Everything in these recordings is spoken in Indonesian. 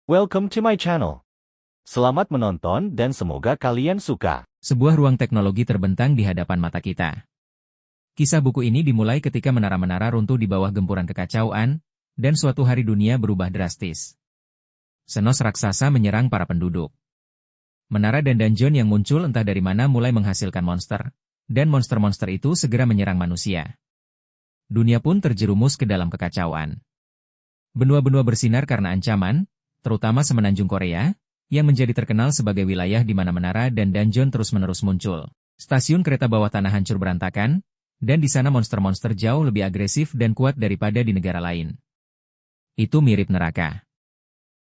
Welcome to my channel. Selamat menonton dan semoga kalian suka. Sebuah ruang teknologi terbentang di hadapan mata kita. Kisah buku ini dimulai ketika menara-menara runtuh di bawah gempuran kekacauan, dan suatu hari dunia berubah drastis. Senos raksasa menyerang para penduduk. Menara dan dungeon yang muncul entah dari mana mulai menghasilkan monster, dan monster-monster itu segera menyerang manusia. Dunia pun terjerumus ke dalam kekacauan. Benua-benua bersinar karena ancaman, terutama semenanjung Korea, yang menjadi terkenal sebagai wilayah di mana menara dan dungeon terus-menerus muncul. Stasiun kereta bawah tanah hancur berantakan, dan di sana monster-monster jauh lebih agresif dan kuat daripada di negara lain. Itu mirip neraka.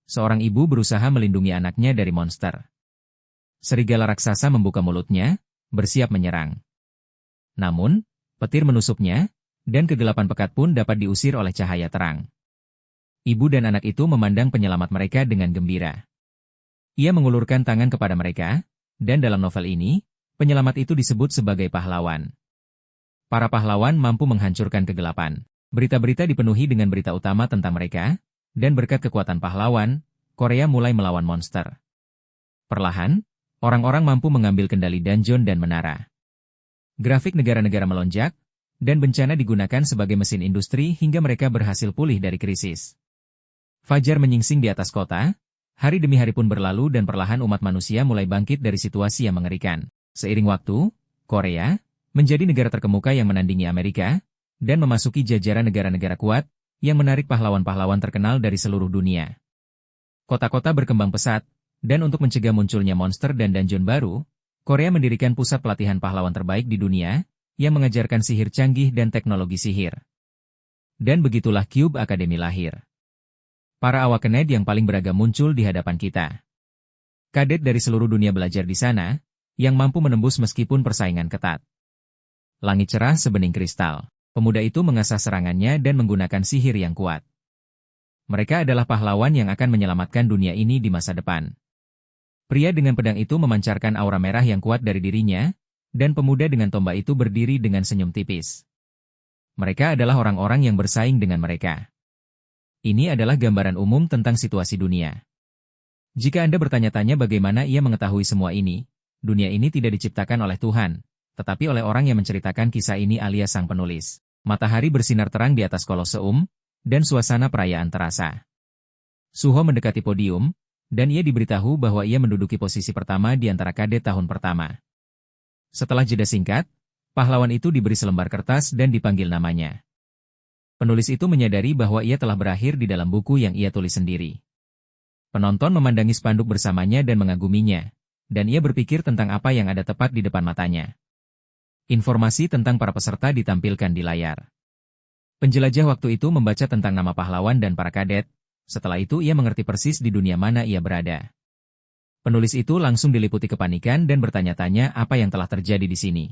Seorang ibu berusaha melindungi anaknya dari monster. Serigala raksasa membuka mulutnya, bersiap menyerang. Namun, petir menusuknya, dan kegelapan pekat pun dapat diusir oleh cahaya terang. Ibu dan anak itu memandang penyelamat mereka dengan gembira. Ia mengulurkan tangan kepada mereka, dan dalam novel ini, penyelamat itu disebut sebagai pahlawan. Para pahlawan mampu menghancurkan kegelapan. Berita-berita dipenuhi dengan berita utama tentang mereka, dan berkat kekuatan pahlawan, Korea mulai melawan monster. Perlahan, orang-orang mampu mengambil kendali dungeon dan menara. Grafik negara-negara melonjak, dan bencana digunakan sebagai mesin industri hingga mereka berhasil pulih dari krisis. Fajar menyingsing di atas kota, hari demi hari pun berlalu dan perlahan umat manusia mulai bangkit dari situasi yang mengerikan. Seiring waktu, Korea menjadi negara terkemuka yang menandingi Amerika, dan memasuki jajaran negara-negara kuat, yang menarik pahlawan-pahlawan terkenal dari seluruh dunia. Kota-kota berkembang pesat, dan untuk mencegah munculnya monster dan dungeon baru, Korea mendirikan pusat pelatihan pahlawan terbaik di dunia, yang mengajarkan sihir canggih dan teknologi sihir. Dan begitulah Cube Academy lahir. Para awakened yang paling beragam muncul di hadapan kita. Kadet dari seluruh dunia belajar di sana, yang mampu menembus meskipun persaingan ketat. Langit cerah sebening kristal. Pemuda itu mengasah serangannya dan menggunakan sihir yang kuat. Mereka adalah pahlawan yang akan menyelamatkan dunia ini di masa depan. Pria dengan pedang itu memancarkan aura merah yang kuat dari dirinya, dan pemuda dengan tombak itu berdiri dengan senyum tipis. Mereka adalah orang-orang yang bersaing dengan mereka. Ini adalah gambaran umum tentang situasi dunia. Jika Anda bertanya-tanya bagaimana ia mengetahui semua ini, dunia ini tidak diciptakan oleh Tuhan, tetapi oleh orang yang menceritakan kisah ini alias sang penulis. Matahari bersinar terang di atas Koloseum, dan suasana perayaan terasa. Suho mendekati podium, dan ia diberitahu bahwa ia menduduki posisi pertama di antara kadet tahun pertama. Setelah jeda singkat, pahlawan itu diberi selembar kertas dan dipanggil namanya. Penulis itu menyadari bahwa ia telah berakhir di dalam buku yang ia tulis sendiri. Penonton memandangi spanduk bersamanya dan mengaguminya, dan ia berpikir tentang apa yang ada tepat di depan matanya. Informasi tentang para peserta ditampilkan di layar. Penjelajah waktu itu membaca tentang nama pahlawan dan para kadet, setelah itu ia mengerti persis di dunia mana ia berada. Penulis itu langsung diliputi kepanikan dan bertanya-tanya apa yang telah terjadi di sini.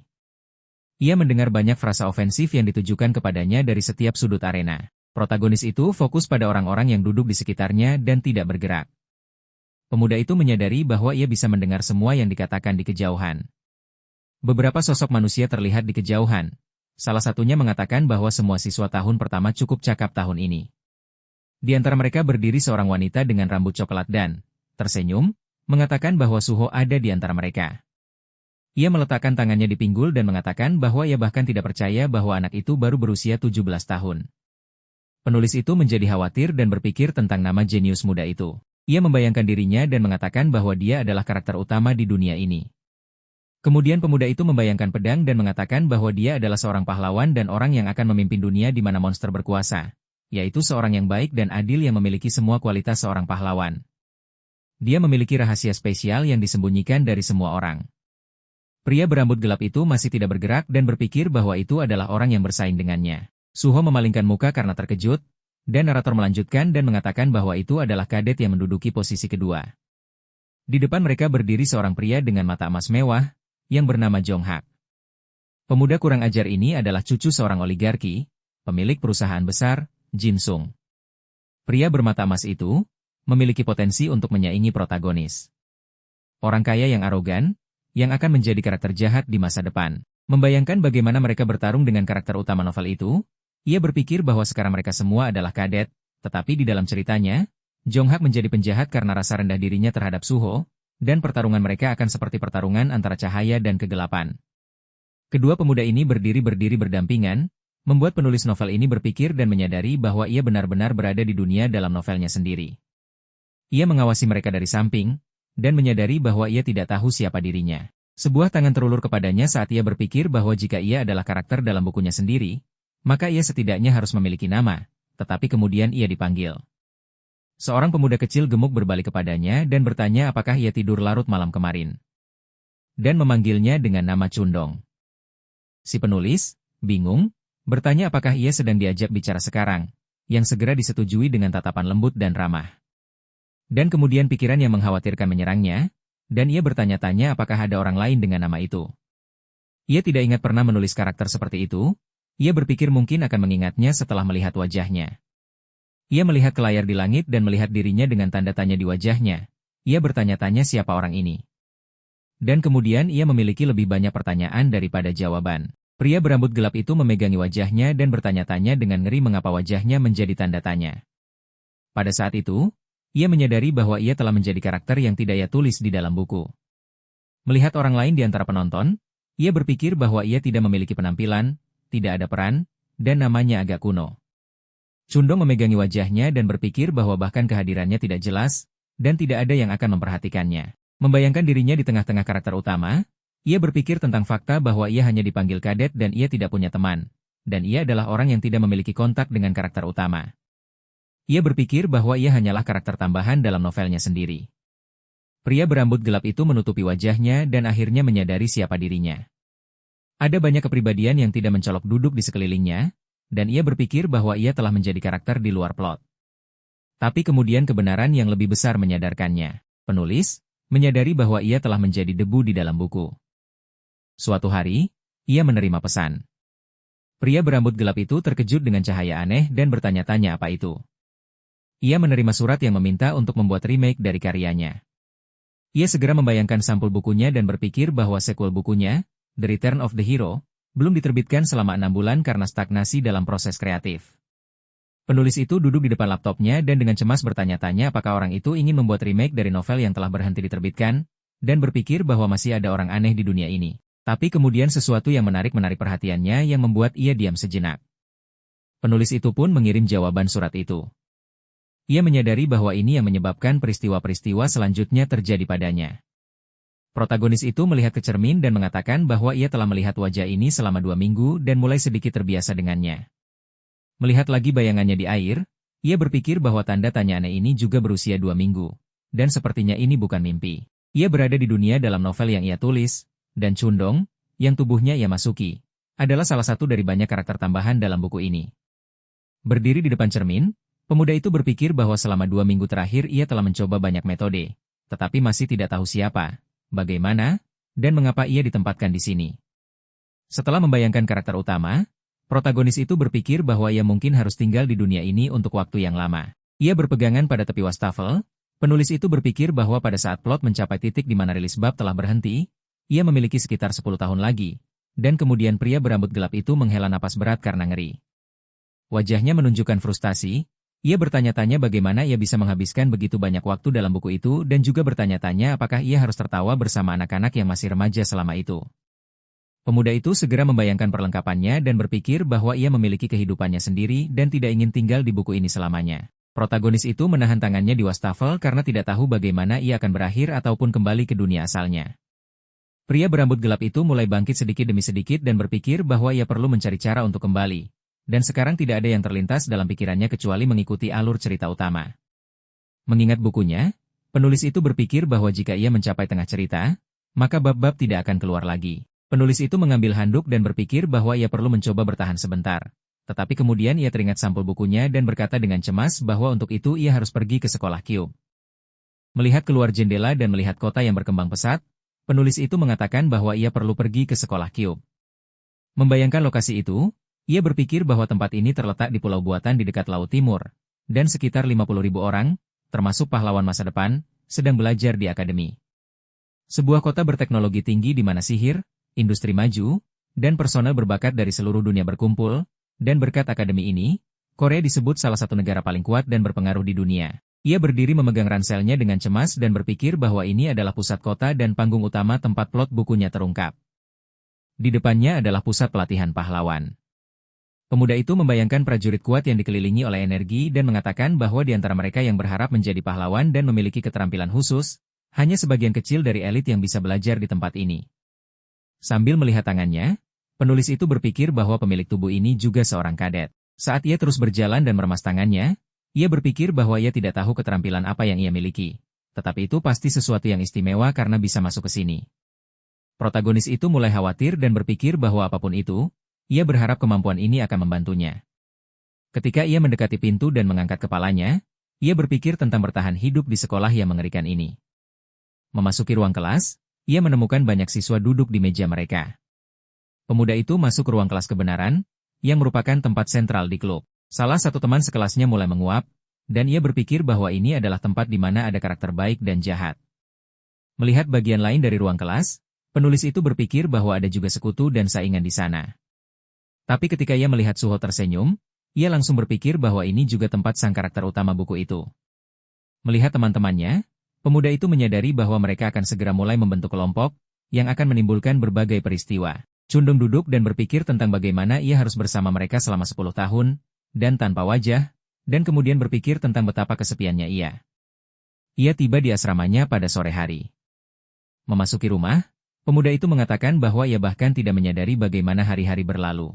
Ia mendengar banyak frasa ofensif yang ditujukan kepadanya dari setiap sudut arena. Protagonis itu fokus pada orang-orang yang duduk di sekitarnya dan tidak bergerak. Pemuda itu menyadari bahwa ia bisa mendengar semua yang dikatakan di kejauhan. Beberapa sosok manusia terlihat di kejauhan. Salah satunya mengatakan bahwa semua siswa tahun pertama cukup cakap tahun ini. Di antara mereka berdiri seorang wanita dengan rambut coklat dan tersenyum, mengatakan bahwa Suho ada di antara mereka. Ia meletakkan tangannya di pinggul dan mengatakan bahwa ia bahkan tidak percaya bahwa anak itu baru berusia 17 tahun. Penulis itu menjadi khawatir dan berpikir tentang nama jenius muda itu. Ia membayangkan dirinya dan mengatakan bahwa dia adalah karakter utama di dunia ini. Kemudian pemuda itu membayangkan pedang dan mengatakan bahwa dia adalah seorang pahlawan dan orang yang akan memimpin dunia di mana monster berkuasa, yaitu seorang yang baik dan adil yang memiliki semua kualitas seorang pahlawan. Dia memiliki rahasia spesial yang disembunyikan dari semua orang. Pria berambut gelap itu masih tidak bergerak dan berpikir bahwa itu adalah orang yang bersaing dengannya. Suho memalingkan muka karena terkejut, dan narator melanjutkan dan mengatakan bahwa itu adalah kadet yang menduduki posisi kedua. Di depan mereka berdiri seorang pria dengan mata emas mewah, yang bernama Jong Hak. Pemuda kurang ajar ini adalah cucu seorang oligarki, pemilik perusahaan besar, Jin Sung. Pria bermata emas itu memiliki potensi untuk menyaingi protagonis. Orang kaya yang arogan, yang akan menjadi karakter jahat di masa depan. Membayangkan bagaimana mereka bertarung dengan karakter utama novel itu, ia berpikir bahwa sekarang mereka semua adalah kadet, tetapi di dalam ceritanya, Jonghak menjadi penjahat karena rasa rendah dirinya terhadap Suho, dan pertarungan mereka akan seperti pertarungan antara cahaya dan kegelapan. Kedua pemuda ini berdiri berdampingan, membuat penulis novel ini berpikir dan menyadari bahwa ia benar-benar berada di dunia dalam novelnya sendiri. Ia mengawasi mereka dari samping, dan menyadari bahwa ia tidak tahu siapa dirinya. Sebuah tangan terulur kepadanya saat ia berpikir bahwa jika ia adalah karakter dalam bukunya sendiri, maka ia setidaknya harus memiliki nama, tetapi kemudian ia dipanggil. Seorang pemuda kecil gemuk berbalik kepadanya dan bertanya apakah ia tidur larut malam kemarin. Dan memanggilnya dengan nama Chundong. Si penulis, bingung, bertanya apakah ia sedang diajak bicara sekarang, yang segera disetujui dengan tatapan lembut dan ramah. Dan kemudian pikiran yang mengkhawatirkan menyerangnya, dan ia bertanya-tanya apakah ada orang lain dengan nama itu. Ia tidak ingat pernah menulis karakter seperti itu, ia berpikir mungkin akan mengingatnya setelah melihat wajahnya. Ia melihat ke layar di langit dan melihat dirinya dengan tanda tanya di wajahnya. Ia bertanya-tanya siapa orang ini. Dan kemudian ia memiliki lebih banyak pertanyaan daripada jawaban. Pria berambut gelap itu memegangi wajahnya dan bertanya-tanya dengan ngeri mengapa wajahnya menjadi tanda tanya. Pada saat itu, ia menyadari bahwa ia telah menjadi karakter yang tidak ia tulis di dalam buku. Melihat orang lain di antara penonton, ia berpikir bahwa ia tidak memiliki penampilan, tidak ada peran, dan namanya agak kuno. Chundong memegangi wajahnya dan berpikir bahwa bahkan kehadirannya tidak jelas, dan tidak ada yang akan memperhatikannya. Membayangkan dirinya di tengah-tengah karakter utama, ia berpikir tentang fakta bahwa ia hanya dipanggil kadet dan ia tidak punya teman, dan ia adalah orang yang tidak memiliki kontak dengan karakter utama. Ia berpikir bahwa ia hanyalah karakter tambahan dalam novelnya sendiri. Pria berambut gelap itu menutupi wajahnya dan akhirnya menyadari siapa dirinya. Ada banyak kepribadian yang tidak mencolok duduk di sekelilingnya, dan ia berpikir bahwa ia telah menjadi karakter di luar plot. Tapi kemudian kebenaran yang lebih besar menyadarkannya. Penulis menyadari bahwa ia telah menjadi debu di dalam buku. Suatu hari, ia menerima pesan. Pria berambut gelap itu terkejut dengan cahaya aneh dan bertanya-tanya apa itu. Ia menerima surat yang meminta untuk membuat remake dari karyanya. Ia segera membayangkan sampul bukunya dan berpikir bahwa sequel bukunya, The Return of the Hero, belum diterbitkan selama 6 bulan karena stagnasi dalam proses kreatif. Penulis itu duduk di depan laptopnya dan dengan cemas bertanya-tanya apakah orang itu ingin membuat remake dari novel yang telah berhenti diterbitkan, dan berpikir bahwa masih ada orang aneh di dunia ini. Tapi kemudian sesuatu yang menarik perhatiannya yang membuat ia diam sejenak. Penulis itu pun mengirim jawaban surat itu. Ia menyadari bahwa ini yang menyebabkan peristiwa-peristiwa selanjutnya terjadi padanya. Protagonis itu melihat ke cermin dan mengatakan bahwa ia telah melihat wajah ini selama 2 minggu dan mulai sedikit terbiasa dengannya. Melihat lagi bayangannya di air, ia berpikir bahwa tanda tanya aneh ini juga berusia 2 minggu. Dan sepertinya ini bukan mimpi. Ia berada di dunia dalam novel yang ia tulis, dan Chundong, yang tubuhnya ia masuki, adalah salah satu dari banyak karakter tambahan dalam buku ini. Berdiri di depan cermin, pemuda itu berpikir bahwa selama 2 minggu terakhir ia telah mencoba banyak metode, tetapi masih tidak tahu siapa, bagaimana, dan mengapa ia ditempatkan di sini. Setelah membayangkan karakter utama, protagonis itu berpikir bahwa ia mungkin harus tinggal di dunia ini untuk waktu yang lama. Ia berpegangan pada tepi wastafel, penulis itu berpikir bahwa pada saat plot mencapai titik di mana rilis bab telah berhenti, ia memiliki sekitar 10 tahun lagi, dan kemudian pria berambut gelap itu menghela napas berat karena ngeri. Wajahnya menunjukkan frustasi. Ia bertanya-tanya bagaimana ia bisa menghabiskan begitu banyak waktu dalam buku itu dan juga bertanya-tanya apakah ia harus tertawa bersama anak-anak yang masih remaja selama itu. Pemuda itu segera membayangkan perlengkapannya dan berpikir bahwa ia memiliki kehidupannya sendiri dan tidak ingin tinggal di buku ini selamanya. Protagonis itu menahan tangannya di wastafel karena tidak tahu bagaimana ia akan berakhir ataupun kembali ke dunia asalnya. Pria berambut gelap itu mulai bangkit sedikit demi sedikit dan berpikir bahwa ia perlu mencari cara untuk kembali. Dan sekarang tidak ada yang terlintas dalam pikirannya kecuali mengikuti alur cerita utama. Mengingat bukunya, penulis itu berpikir bahwa jika ia mencapai tengah cerita, maka bab-bab tidak akan keluar lagi. Penulis itu mengambil handuk dan berpikir bahwa ia perlu mencoba bertahan sebentar. Tetapi kemudian ia teringat sampul bukunya dan berkata dengan cemas bahwa untuk itu ia harus pergi ke sekolah Cube. Melihat keluar jendela dan melihat kota yang berkembang pesat, penulis itu mengatakan bahwa ia perlu pergi ke sekolah Cube. Membayangkan lokasi itu, ia berpikir bahwa tempat ini terletak di pulau buatan di dekat Laut Timur, dan sekitar 50.000 orang, termasuk pahlawan masa depan, sedang belajar di akademi. Sebuah kota berteknologi tinggi di mana sihir, industri maju, dan personel berbakat dari seluruh dunia berkumpul, dan berkat akademi ini, Korea disebut salah satu negara paling kuat dan berpengaruh di dunia. Ia berdiri memegang ranselnya dengan cemas dan berpikir bahwa ini adalah pusat kota dan panggung utama tempat plot bukunya terungkap. Di depannya adalah pusat pelatihan pahlawan. Pemuda itu membayangkan prajurit kuat yang dikelilingi oleh energi dan mengatakan bahwa di antara mereka yang berharap menjadi pahlawan dan memiliki keterampilan khusus, hanya sebagian kecil dari elit yang bisa belajar di tempat ini. Sambil melihat tangannya, penulis itu berpikir bahwa pemilik tubuh ini juga seorang kadet. Saat ia terus berjalan dan meremas tangannya, ia berpikir bahwa ia tidak tahu keterampilan apa yang ia miliki. Tetapi itu pasti sesuatu yang istimewa karena bisa masuk ke sini. Protagonis itu mulai khawatir dan berpikir bahwa apapun itu, ia berharap kemampuan ini akan membantunya. Ketika ia mendekati pintu dan mengangkat kepalanya, ia berpikir tentang bertahan hidup di sekolah yang mengerikan ini. Memasuki ruang kelas, ia menemukan banyak siswa duduk di meja mereka. Pemuda itu masuk ke ruang kelas kebenaran, yang merupakan tempat sentral di klub. Salah satu teman sekelasnya mulai menguap, dan ia berpikir bahwa ini adalah tempat di mana ada karakter baik dan jahat. Melihat bagian lain dari ruang kelas, penulis itu berpikir bahwa ada juga sekutu dan saingan di sana. Tapi ketika ia melihat Suho tersenyum, ia langsung berpikir bahwa ini juga tempat sang karakter utama buku itu. Melihat teman-temannya, pemuda itu menyadari bahwa mereka akan segera mulai membentuk kelompok, yang akan menimbulkan berbagai peristiwa. Chundong duduk dan berpikir tentang bagaimana ia harus bersama mereka selama 10 tahun, dan tanpa wajah, dan kemudian berpikir tentang betapa kesepiannya ia. Ia tiba di asramanya pada sore hari. Memasuki rumah, pemuda itu mengatakan bahwa ia bahkan tidak menyadari bagaimana hari-hari berlalu.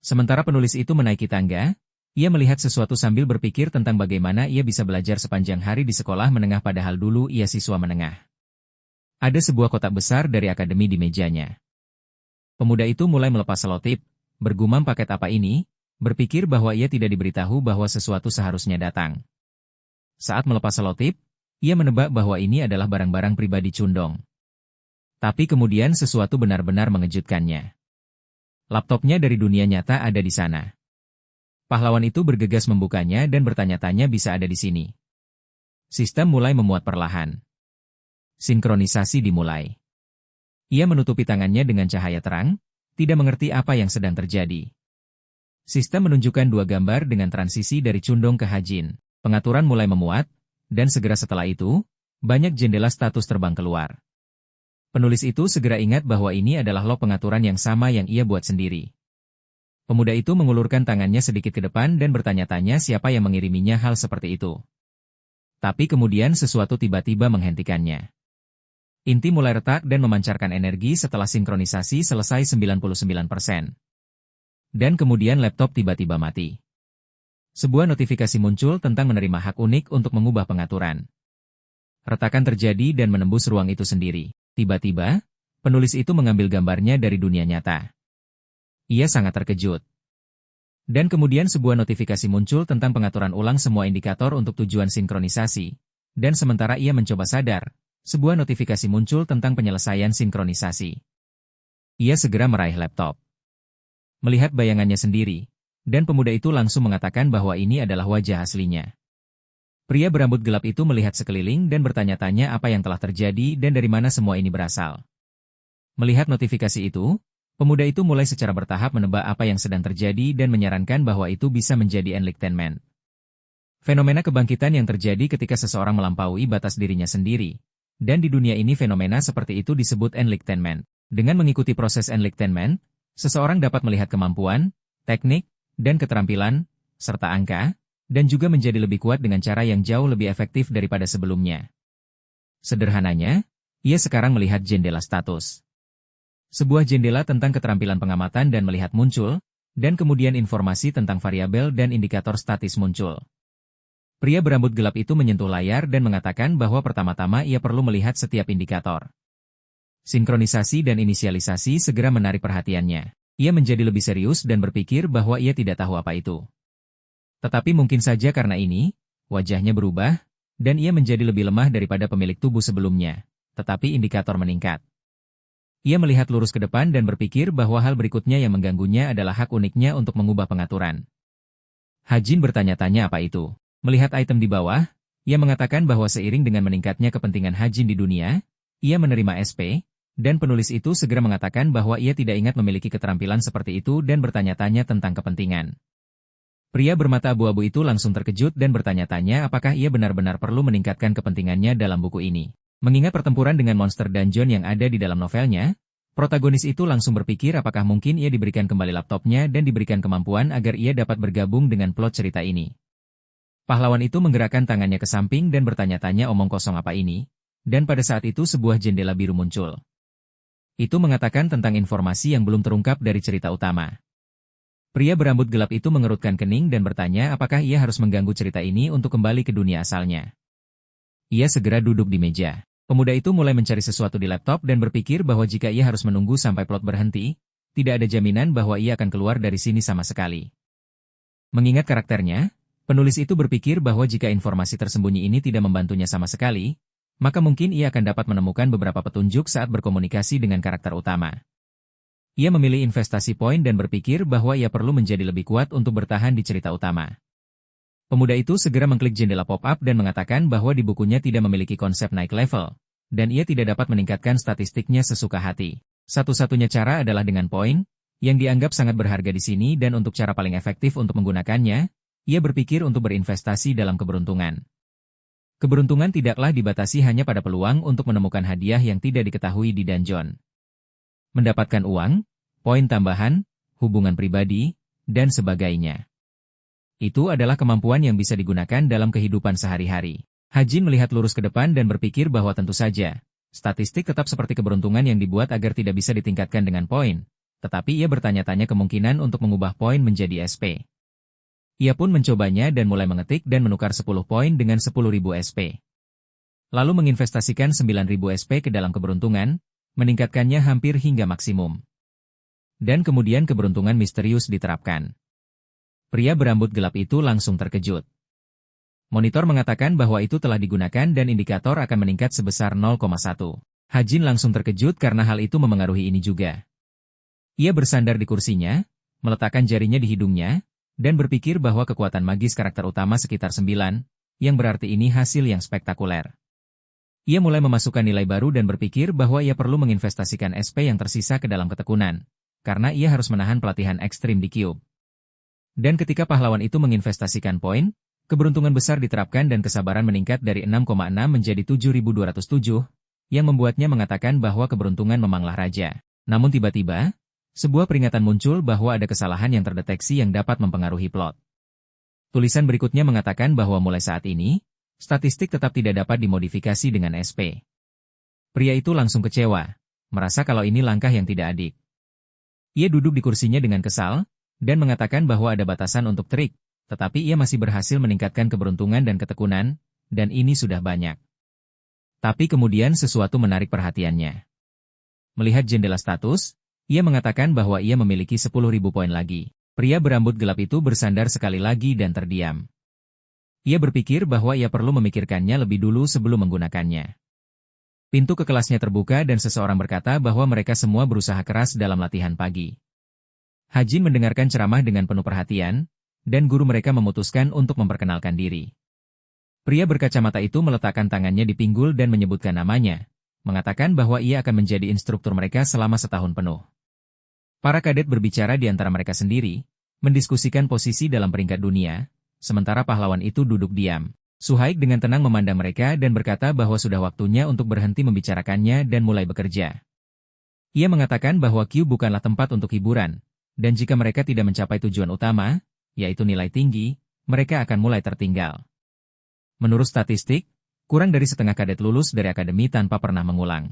Sementara penulis itu menaiki tangga, ia melihat sesuatu sambil berpikir tentang bagaimana ia bisa belajar sepanjang hari di sekolah menengah padahal dulu ia siswa menengah. Ada sebuah kotak besar dari akademi di mejanya. Pemuda itu mulai melepas selotip, bergumam paket apa ini, berpikir bahwa ia tidak diberitahu bahwa sesuatu seharusnya datang. Saat melepas selotip, ia menebak bahwa ini adalah barang-barang pribadi Chundong. Tapi kemudian sesuatu benar-benar mengejutkannya. Laptopnya dari dunia nyata ada di sana. Pahlawan itu bergegas membukanya dan bertanya-tanya bisa ada di sini. Sistem mulai memuat perlahan. Sinkronisasi dimulai. Ia menutupi tangannya dengan cahaya terang, tidak mengerti apa yang sedang terjadi. Sistem menunjukkan dua gambar dengan transisi dari Chundong ke Hajin. Pengaturan mulai memuat, dan segera setelah itu, banyak jendela status terbang keluar. Penulis itu segera ingat bahwa ini adalah log pengaturan yang sama yang ia buat sendiri. Pemuda itu mengulurkan tangannya sedikit ke depan dan bertanya-tanya siapa yang mengiriminya hal seperti itu. Tapi kemudian sesuatu tiba-tiba menghentikannya. Inti mulai retak dan memancarkan energi setelah sinkronisasi selesai 99%. Dan kemudian laptop tiba-tiba mati. Sebuah notifikasi muncul tentang menerima hak unik untuk mengubah pengaturan. Retakan terjadi dan menembus ruang itu sendiri. Tiba-tiba, penulis itu mengambil gambarnya dari dunia nyata. Ia sangat terkejut. Dan kemudian sebuah notifikasi muncul tentang pengaturan ulang semua indikator untuk tujuan sinkronisasi. Dan sementara ia mencoba sadar, sebuah notifikasi muncul tentang penyelesaian sinkronisasi. Ia segera meraih laptop. Melihat bayangannya sendiri, dan pemuda itu langsung mengatakan bahwa ini adalah wajah aslinya. Pria berambut gelap itu melihat sekeliling dan bertanya-tanya apa yang telah terjadi dan dari mana semua ini berasal. Melihat notifikasi itu, pemuda itu mulai secara bertahap menebak apa yang sedang terjadi dan menyarankan bahwa itu bisa menjadi enlightenment. Fenomena kebangkitan yang terjadi ketika seseorang melampaui batas dirinya sendiri. Dan di dunia ini fenomena seperti itu disebut enlightenment. Dengan mengikuti proses enlightenment, seseorang dapat melihat kemampuan, teknik, dan keterampilan, serta angka, dan juga menjadi lebih kuat dengan cara yang jauh lebih efektif daripada sebelumnya. Sederhananya, ia sekarang melihat jendela status. Sebuah jendela tentang keterampilan pengamatan dan melihat muncul, dan kemudian informasi tentang variabel dan indikator statis muncul. Pria berambut gelap itu menyentuh layar dan mengatakan bahwa pertama-tama ia perlu melihat setiap indikator. Sinkronisasi dan inisialisasi segera menarik perhatiannya. Ia menjadi lebih serius dan berpikir bahwa ia tidak tahu apa itu. Tetapi mungkin saja karena ini, wajahnya berubah, dan ia menjadi lebih lemah daripada pemilik tubuh sebelumnya. Tetapi indikator meningkat. Ia melihat lurus ke depan dan berpikir bahwa hal berikutnya yang mengganggunya adalah hak uniknya untuk mengubah pengaturan. Hajin bertanya-tanya apa itu. Melihat item di bawah, ia mengatakan bahwa seiring dengan meningkatnya kepentingan Hajin di dunia, ia menerima SP, dan penulis itu segera mengatakan bahwa ia tidak ingat memiliki keterampilan seperti itu dan bertanya-tanya tentang kepentingan. Pria bermata abu-abu itu langsung terkejut dan bertanya-tanya apakah ia benar-benar perlu meningkatkan kepentingannya dalam buku ini. Mengingat pertempuran dengan monster dungeon yang ada di dalam novelnya, protagonis itu langsung berpikir apakah mungkin ia diberikan kembali laptopnya dan diberikan kemampuan agar ia dapat bergabung dengan plot cerita ini. Pahlawan itu menggerakkan tangannya ke samping dan bertanya-tanya omong kosong apa ini, dan pada saat itu sebuah jendela biru muncul. Itu mengatakan tentang informasi yang belum terungkap dari cerita utama. Pria berambut gelap itu mengerutkan kening dan bertanya apakah ia harus mengganggu cerita ini untuk kembali ke dunia asalnya. Ia segera duduk di meja. Pemuda itu mulai mencari sesuatu di laptop dan berpikir bahwa jika ia harus menunggu sampai plot berhenti, tidak ada jaminan bahwa ia akan keluar dari sini sama sekali. Mengingat karakternya, penulis itu berpikir bahwa jika informasi tersembunyi ini tidak membantunya sama sekali, maka mungkin ia akan dapat menemukan beberapa petunjuk saat berkomunikasi dengan karakter utama. Ia memilih investasi poin dan berpikir bahwa ia perlu menjadi lebih kuat untuk bertahan di cerita utama. Pemuda itu segera mengklik jendela pop-up dan mengatakan bahwa di bukunya tidak memiliki konsep naik level, dan ia tidak dapat meningkatkan statistiknya sesuka hati. Satu-satunya cara adalah dengan poin, yang dianggap sangat berharga di sini dan untuk cara paling efektif untuk menggunakannya, ia berpikir untuk berinvestasi dalam keberuntungan. Keberuntungan tidaklah dibatasi hanya pada peluang untuk menemukan hadiah yang tidak diketahui di dungeon. Mendapatkan uang, poin tambahan, hubungan pribadi, dan sebagainya. Itu adalah kemampuan yang bisa digunakan dalam kehidupan sehari-hari. Hajin melihat lurus ke depan dan berpikir bahwa tentu saja, statistik tetap seperti keberuntungan yang dibuat agar tidak bisa ditingkatkan dengan poin, tetapi ia bertanya-tanya kemungkinan untuk mengubah poin menjadi SP. Ia pun mencobanya dan mulai mengetik dan menukar 10 poin dengan 10.000 SP. Lalu menginvestasikan 9.000 SP ke dalam keberuntungan, meningkatkannya hampir hingga maksimum. Dan kemudian keberuntungan misterius diterapkan. Pria berambut gelap itu langsung terkejut. Monitor mengatakan bahwa itu telah digunakan dan indikator akan meningkat sebesar 0,1. Hajin langsung terkejut karena hal itu memengaruhi ini juga. Ia bersandar di kursinya, meletakkan jarinya di hidungnya, dan berpikir bahwa kekuatan magis karakter utama sekitar 9, yang berarti ini hasil yang spektakuler. Ia mulai memasukkan nilai baru dan berpikir bahwa ia perlu menginvestasikan SP yang tersisa ke dalam ketekunan, karena ia harus menahan pelatihan ekstrim di Cube. Dan ketika pahlawan itu menginvestasikan poin, keberuntungan besar diterapkan dan kesabaran meningkat dari 6,6 menjadi 7.207, yang membuatnya mengatakan bahwa keberuntungan memanglah raja. Namun tiba-tiba, sebuah peringatan muncul bahwa ada kesalahan yang terdeteksi yang dapat mempengaruhi plot. Tulisan berikutnya mengatakan bahwa mulai saat ini, statistik tetap tidak dapat dimodifikasi dengan SP. Pria itu langsung kecewa, merasa kalau ini langkah yang tidak adil. Ia duduk di kursinya dengan kesal, dan mengatakan bahwa ada batasan untuk trik, tetapi ia masih berhasil meningkatkan keberuntungan dan ketekunan, dan ini sudah banyak. Tapi kemudian sesuatu menarik perhatiannya. Melihat jendela status, ia mengatakan bahwa ia memiliki 10.000 poin lagi. Pria berambut gelap itu bersandar sekali lagi dan terdiam. Ia berpikir bahwa ia perlu memikirkannya lebih dulu sebelum menggunakannya. Pintu ke kelasnya terbuka dan seseorang berkata bahwa mereka semua berusaha keras dalam latihan pagi. Hajin mendengarkan ceramah dengan penuh perhatian, dan guru mereka memutuskan untuk memperkenalkan diri. Pria berkacamata itu meletakkan tangannya di pinggul dan menyebutkan namanya, mengatakan bahwa ia akan menjadi instruktur mereka selama setahun penuh. Para kadet berbicara di antara mereka sendiri, mendiskusikan posisi dalam peringkat dunia, sementara pahlawan itu duduk diam. Suhaik dengan tenang memandang mereka dan berkata bahwa sudah waktunya untuk berhenti membicarakannya dan mulai bekerja. Ia mengatakan bahwa Q bukanlah tempat untuk hiburan, dan jika mereka tidak mencapai tujuan utama, yaitu nilai tinggi, mereka akan mulai tertinggal. Menurut statistik, kurang dari setengah kadet lulus dari akademi tanpa pernah mengulang.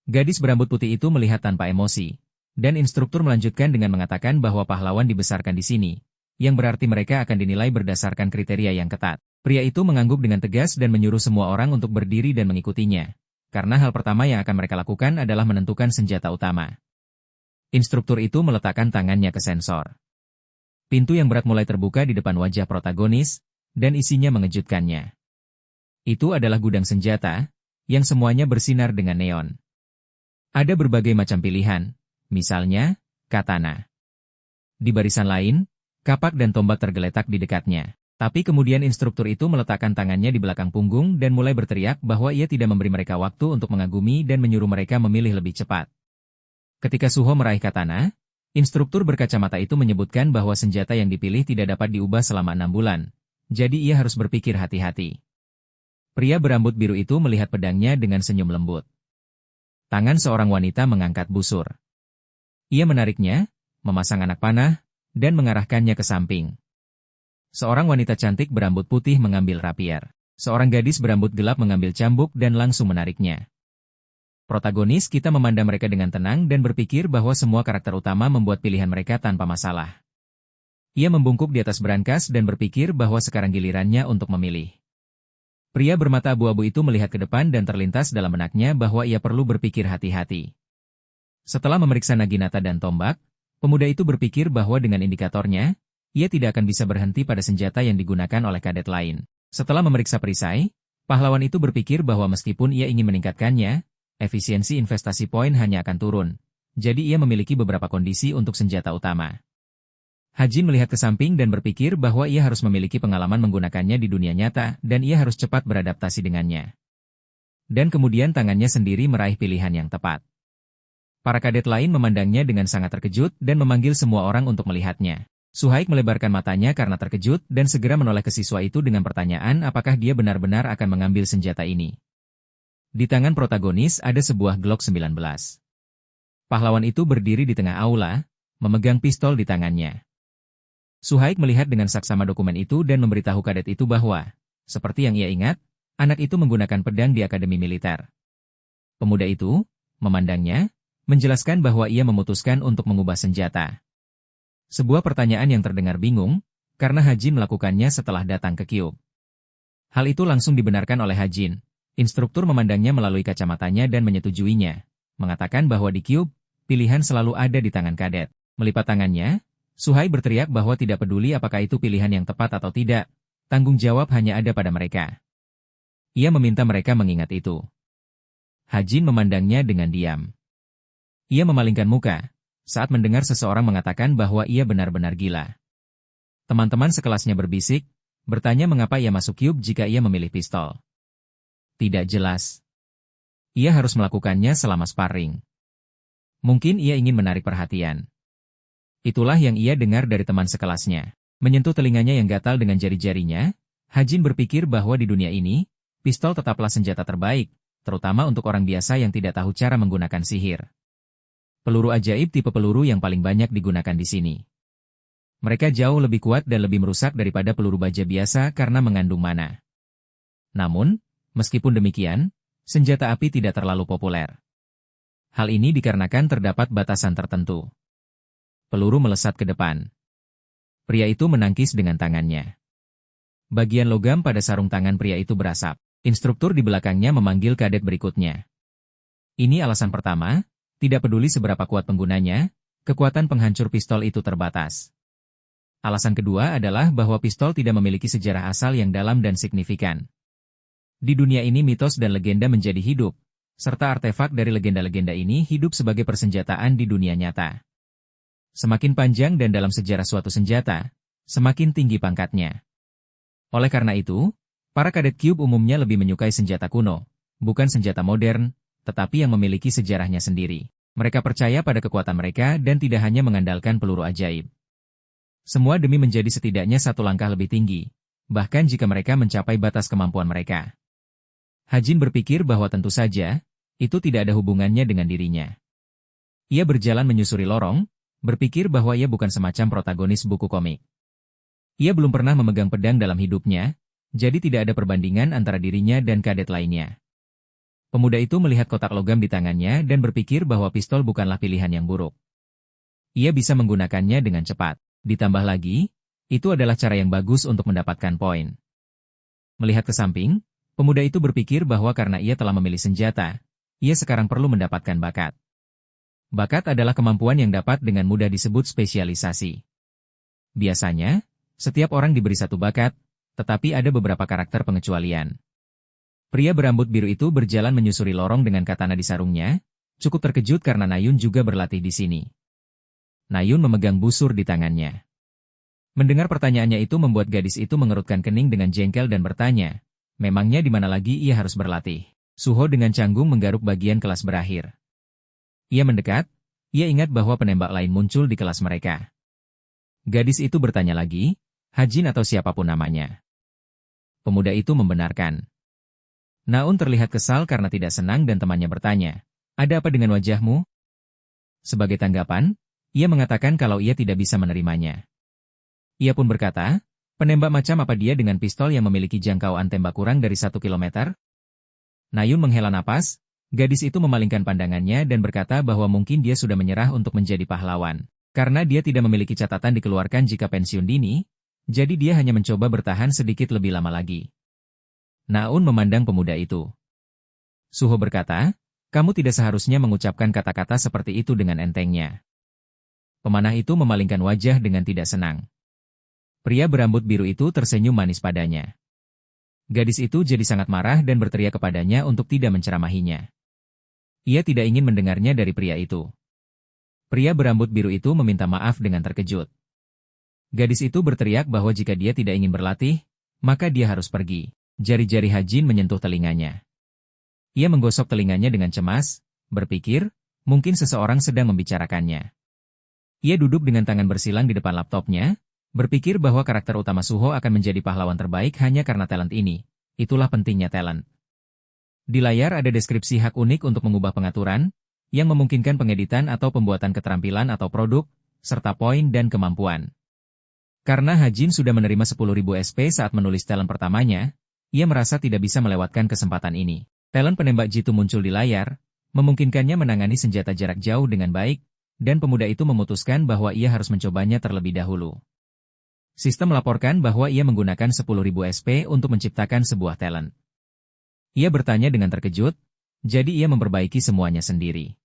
Gadis berambut putih itu melihat tanpa emosi, dan instruktur melanjutkan dengan mengatakan bahwa pahlawan dibesarkan di sini, yang berarti mereka akan dinilai berdasarkan kriteria yang ketat. Pria itu mengangguk dengan tegas dan menyuruh semua orang untuk berdiri dan mengikutinya, karena hal pertama yang akan mereka lakukan adalah menentukan senjata utama. Instruktur itu meletakkan tangannya ke sensor. Pintu yang berat mulai terbuka di depan wajah protagonis, dan isinya mengejutkannya. Itu adalah gudang senjata, yang semuanya bersinar dengan neon. Ada berbagai macam pilihan, misalnya, katana. Di barisan lain, kapak dan tombak tergeletak di dekatnya. Tapi kemudian instruktur itu meletakkan tangannya di belakang punggung dan mulai berteriak bahwa ia tidak memberi mereka waktu untuk mengagumi dan menyuruh mereka memilih lebih cepat. Ketika Suho meraih katana, Instruktur berkacamata itu menyebutkan bahwa senjata yang dipilih tidak dapat diubah selama 6 bulan, jadi ia harus berpikir hati-hati. Pria berambut biru itu melihat pedangnya dengan senyum lembut. Tangan seorang wanita mengangkat busur. Ia menariknya, memasang anak panah, dan mengarahkannya ke samping. Seorang wanita cantik berambut putih mengambil rapier. Seorang gadis berambut gelap mengambil cambuk dan langsung menariknya. Protagonis kita memandang mereka dengan tenang dan berpikir bahwa semua karakter utama membuat pilihan mereka tanpa masalah. Ia membungkuk di atas brankas dan berpikir bahwa sekarang gilirannya untuk memilih. Pria bermata abu-abu itu melihat ke depan dan terlintas dalam benaknya bahwa ia perlu berpikir hati-hati. Setelah memeriksa naginata dan tombak, pemuda itu berpikir bahwa dengan indikatornya, ia tidak akan bisa berhenti pada senjata yang digunakan oleh kadet lain. Setelah memeriksa perisai, pahlawan itu berpikir bahwa meskipun ia ingin meningkatkannya, efisiensi investasi poin hanya akan turun, jadi ia memiliki beberapa kondisi untuk senjata utama. Hajin melihat ke samping dan berpikir bahwa ia harus memiliki pengalaman menggunakannya di dunia nyata dan ia harus cepat beradaptasi dengannya. Dan kemudian tangannya sendiri meraih pilihan yang tepat. Para kadet lain memandangnya dengan sangat terkejut dan memanggil semua orang untuk melihatnya. Suhaik melebarkan matanya karena terkejut dan segera menoleh ke siswa itu dengan pertanyaan apakah dia benar-benar akan mengambil senjata ini. Di tangan protagonis ada sebuah Glock 19. Pahlawan itu berdiri di tengah aula, memegang pistol di tangannya. Suhaik melihat dengan saksama dokumen itu dan memberitahu kadet itu bahwa, seperti yang ia ingat, anak itu menggunakan pedang di akademi militer. Pemuda itu, memandangnya, menjelaskan bahwa ia memutuskan untuk mengubah senjata. Sebuah pertanyaan yang terdengar bingung, karena Hajin melakukannya setelah datang ke Cube. Hal itu langsung dibenarkan oleh Hajin. Instruktur memandangnya melalui kacamatanya dan menyetujuinya, mengatakan bahwa di Cube, pilihan selalu ada di tangan kadet. Melipat tangannya, Suhai berteriak bahwa tidak peduli apakah itu pilihan yang tepat atau tidak, tanggung jawab hanya ada pada mereka. Ia meminta mereka mengingat itu. Hajin memandangnya dengan diam. Ia memalingkan muka, saat mendengar seseorang mengatakan bahwa ia benar-benar gila. Teman-teman sekelasnya berbisik, bertanya mengapa ia masuk Cube jika ia memilih pistol. Tidak jelas. Ia harus melakukannya selama sparring. Mungkin ia ingin menarik perhatian. Itulah yang ia dengar dari teman sekelasnya. Menyentuh telinganya yang gatal dengan jari-jarinya, Hajin berpikir bahwa di dunia ini, pistol tetaplah senjata terbaik, terutama untuk orang biasa yang tidak tahu cara menggunakan sihir. Peluru ajaib tipe peluru yang paling banyak digunakan di sini. Mereka jauh lebih kuat dan lebih merusak daripada peluru baja biasa karena mengandung mana. Namun, meskipun demikian, senjata api tidak terlalu populer. Hal ini dikarenakan terdapat batasan tertentu. Peluru melesat ke depan. Pria itu menangkis dengan tangannya. Bagian logam pada sarung tangan pria itu berasap. Instruktur di belakangnya memanggil kadet berikutnya. Ini alasan pertama, tidak peduli seberapa kuat penggunanya, kekuatan penghancur pistol itu terbatas. Alasan kedua adalah bahwa pistol tidak memiliki sejarah asal yang dalam dan signifikan. Di dunia ini mitos dan legenda menjadi hidup, serta artefak dari legenda-legenda ini hidup sebagai persenjataan di dunia nyata. Semakin panjang dan dalam sejarah suatu senjata, semakin tinggi pangkatnya. Oleh karena itu, para kadet Cube umumnya lebih menyukai senjata kuno, bukan senjata modern, tetapi yang memiliki sejarahnya sendiri. Mereka percaya pada kekuatan mereka dan tidak hanya mengandalkan peluru ajaib. Semua demi menjadi setidaknya satu langkah lebih tinggi, bahkan jika mereka mencapai batas kemampuan mereka. Hajin berpikir bahwa tentu saja, itu tidak ada hubungannya dengan dirinya. Ia berjalan menyusuri lorong, berpikir bahwa ia bukan semacam protagonis buku komik. Ia belum pernah memegang pedang dalam hidupnya, jadi tidak ada perbandingan antara dirinya dan kadet lainnya. Pemuda itu melihat kotak logam di tangannya dan berpikir bahwa pistol bukanlah pilihan yang buruk. Ia bisa menggunakannya dengan cepat. Ditambah lagi, itu adalah cara yang bagus untuk mendapatkan poin. Melihat ke samping, pemuda itu berpikir bahwa karena ia telah memilih senjata, ia sekarang perlu mendapatkan bakat. Bakat adalah kemampuan yang dapat dengan mudah disebut spesialisasi. Biasanya, setiap orang diberi satu bakat, tetapi ada beberapa karakter pengecualian. Pria berambut biru itu berjalan menyusuri lorong dengan katana di sarungnya, cukup terkejut karena Nayun juga berlatih di sini. Nayun memegang busur di tangannya. Mendengar pertanyaannya itu membuat gadis itu mengerutkan kening dengan jengkel dan bertanya, memangnya di mana lagi ia harus berlatih? Suho dengan canggung menggaruk bagian kelas berakhir. Ia mendekat, Ia ingat bahwa penembak lain muncul di kelas mereka. Gadis itu bertanya lagi, Hajin atau siapapun namanya. Pemuda itu membenarkan. Naun terlihat kesal karena tidak senang dan temannya bertanya, "Ada apa dengan wajahmu?" Sebagai tanggapan, ia mengatakan kalau ia tidak bisa menerimanya. Ia pun berkata, "Penembak macam apa dia dengan pistol yang memiliki jangkauan tembak kurang dari 1 kilometer?" Nayun menghela napas, gadis itu memalingkan pandangannya dan berkata bahwa mungkin dia sudah menyerah untuk menjadi pahlawan. Karena dia tidak memiliki catatan dikeluarkan jika pensiun dini, jadi dia hanya mencoba bertahan sedikit lebih lama lagi. Naun memandang pemuda itu. Suho berkata, "Kamu tidak seharusnya mengucapkan kata-kata seperti itu dengan entengnya." Pemanah itu memalingkan wajah dengan tidak senang. Pria berambut biru itu tersenyum manis padanya. Gadis itu jadi sangat marah dan berteriak kepadanya untuk tidak menceramahinya. Ia tidak ingin mendengarnya dari pria itu. Pria berambut biru itu meminta maaf dengan terkejut. Gadis itu berteriak bahwa jika dia tidak ingin berlatih, maka dia harus pergi. Jari-jari Hajin menyentuh telinganya. Ia menggosok telinganya dengan cemas, berpikir, mungkin seseorang sedang membicarakannya. Ia duduk dengan tangan bersilang di depan laptopnya, berpikir bahwa karakter utama Suho akan menjadi pahlawan terbaik hanya karena talent ini. Itulah pentingnya talent. Di layar ada deskripsi hak unik untuk mengubah pengaturan, yang memungkinkan pengeditan atau pembuatan keterampilan atau produk, serta poin dan kemampuan. Karena Hajin sudah menerima 10.000 SP saat menulis talent pertamanya, ia merasa tidak bisa melewatkan kesempatan ini. Talent penembak jitu muncul di layar, memungkinkannya menangani senjata jarak jauh dengan baik, dan pemuda itu memutuskan bahwa ia harus mencobanya terlebih dahulu. Sistem melaporkan bahwa ia menggunakan 10.000 SP untuk menciptakan sebuah talent. Ia bertanya dengan terkejut, jadi ia memperbaiki semuanya sendiri.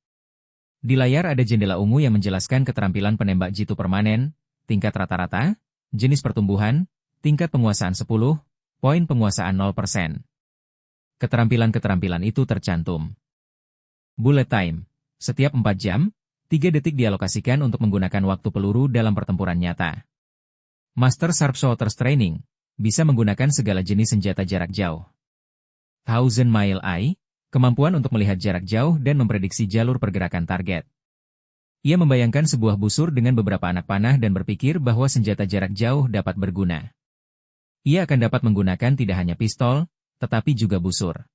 Di layar ada jendela ungu yang menjelaskan keterampilan penembak jitu permanen, tingkat rata-rata, jenis pertumbuhan, tingkat penguasaan 10, poin penguasaan 0%. Keterampilan-keterampilan itu tercantum. Bullet time. Setiap 4 jam, 3 detik dialokasikan untuk menggunakan waktu peluru dalam pertempuran nyata. Master Sharpshooter's Training. Bisa menggunakan segala jenis senjata jarak jauh. Thousand Mile Eye. Kemampuan untuk melihat jarak jauh dan memprediksi jalur pergerakan target. Ia membayangkan sebuah busur dengan beberapa anak panah dan berpikir bahwa senjata jarak jauh dapat berguna. Ia akan dapat menggunakan tidak hanya pistol, tetapi juga busur.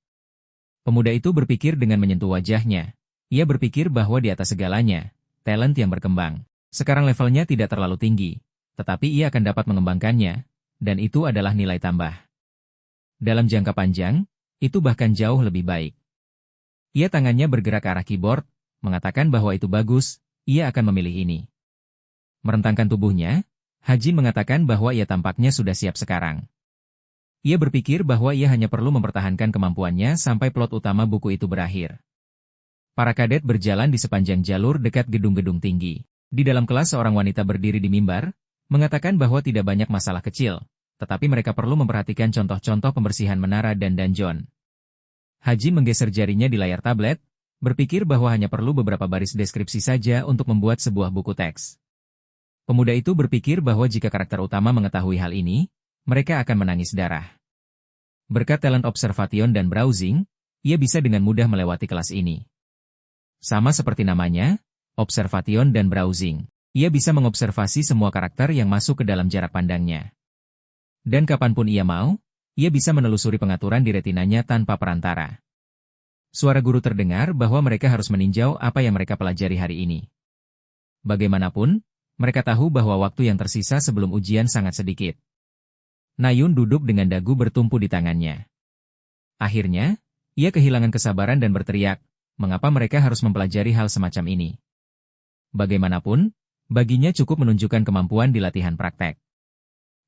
Pemuda itu berpikir dengan menyentuh wajahnya. Ia berpikir bahwa di atas segalanya, talent yang berkembang. Sekarang levelnya tidak terlalu tinggi, tetapi ia akan dapat mengembangkannya, dan itu adalah nilai tambah. Dalam jangka panjang, itu bahkan jauh lebih baik. Ia tangannya bergerak ke arah keyboard, mengatakan bahwa itu bagus, ia akan memilih ini. Merentangkan tubuhnya, Hajin mengatakan bahwa ia tampaknya sudah siap sekarang. Ia berpikir bahwa ia hanya perlu mempertahankan kemampuannya sampai plot utama buku itu berakhir. Para kadet berjalan di sepanjang jalur dekat gedung-gedung tinggi. Di dalam kelas seorang wanita berdiri di mimbar, mengatakan bahwa tidak banyak masalah kecil, tetapi mereka perlu memperhatikan contoh-contoh pembersihan menara dan dungeon. Hajin menggeser jarinya di layar tablet, berpikir bahwa hanya perlu beberapa baris deskripsi saja untuk membuat sebuah buku teks. Pemuda itu berpikir bahwa jika karakter utama mengetahui hal ini, mereka akan menangis darah. Berkat talent observation dan browsing, ia bisa dengan mudah melewati kelas ini. Sama seperti namanya, observation dan browsing. Ia bisa mengobservasi semua karakter yang masuk ke dalam jarak pandangnya. Dan kapanpun ia mau, ia bisa menelusuri pengaturan di retinanya tanpa perantara. Suara guru terdengar bahwa mereka harus meninjau apa yang mereka pelajari hari ini. Bagaimanapun, mereka tahu bahwa waktu yang tersisa sebelum ujian sangat sedikit. Nayun duduk dengan dagu bertumpu di tangannya. Akhirnya, ia kehilangan kesabaran dan berteriak, mengapa mereka harus mempelajari hal semacam ini? Bagaimanapun, baginya cukup menunjukkan kemampuan di latihan praktek.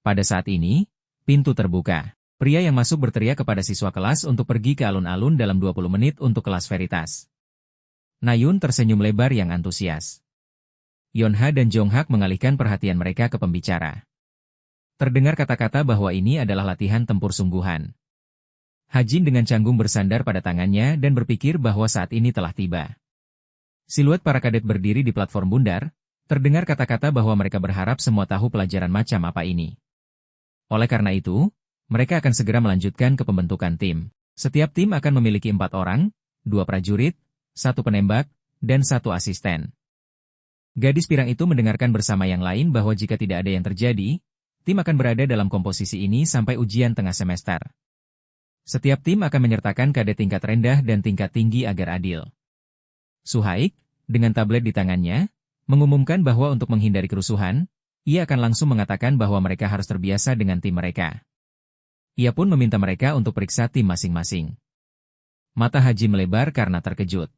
Pada saat ini, pintu terbuka. Pria yang masuk berteriak kepada siswa kelas untuk pergi ke alun-alun dalam 20 menit untuk kelas veritas. Nayun tersenyum lebar yang antusias. Yonha dan Jonghak mengalihkan perhatian mereka ke pembicara. Terdengar kata-kata bahwa ini adalah latihan tempur sungguhan. Hajin dengan canggung bersandar pada tangannya dan berpikir bahwa saat ini telah tiba. Siluet para kadet berdiri di platform bundar, terdengar kata-kata bahwa mereka berharap semua tahu pelajaran macam apa ini. Oleh karena itu, mereka akan segera melanjutkan ke pembentukan tim. Setiap tim akan memiliki 4 orang, 2 prajurit, 1 penembak, dan 1 asisten. Gadis pirang itu mendengarkan bersama yang lain bahwa jika tidak ada yang terjadi, tim akan berada dalam komposisi ini sampai ujian tengah semester. Setiap tim akan menyertakan kadet tingkat rendah dan tingkat tinggi agar adil. Suhaik, dengan tablet di tangannya, mengumumkan bahwa untuk menghindari kerusuhan, ia akan langsung mengatakan bahwa mereka harus terbiasa dengan tim mereka. Ia pun meminta mereka untuk periksa tim masing-masing. Mata Haji melebar karena terkejut.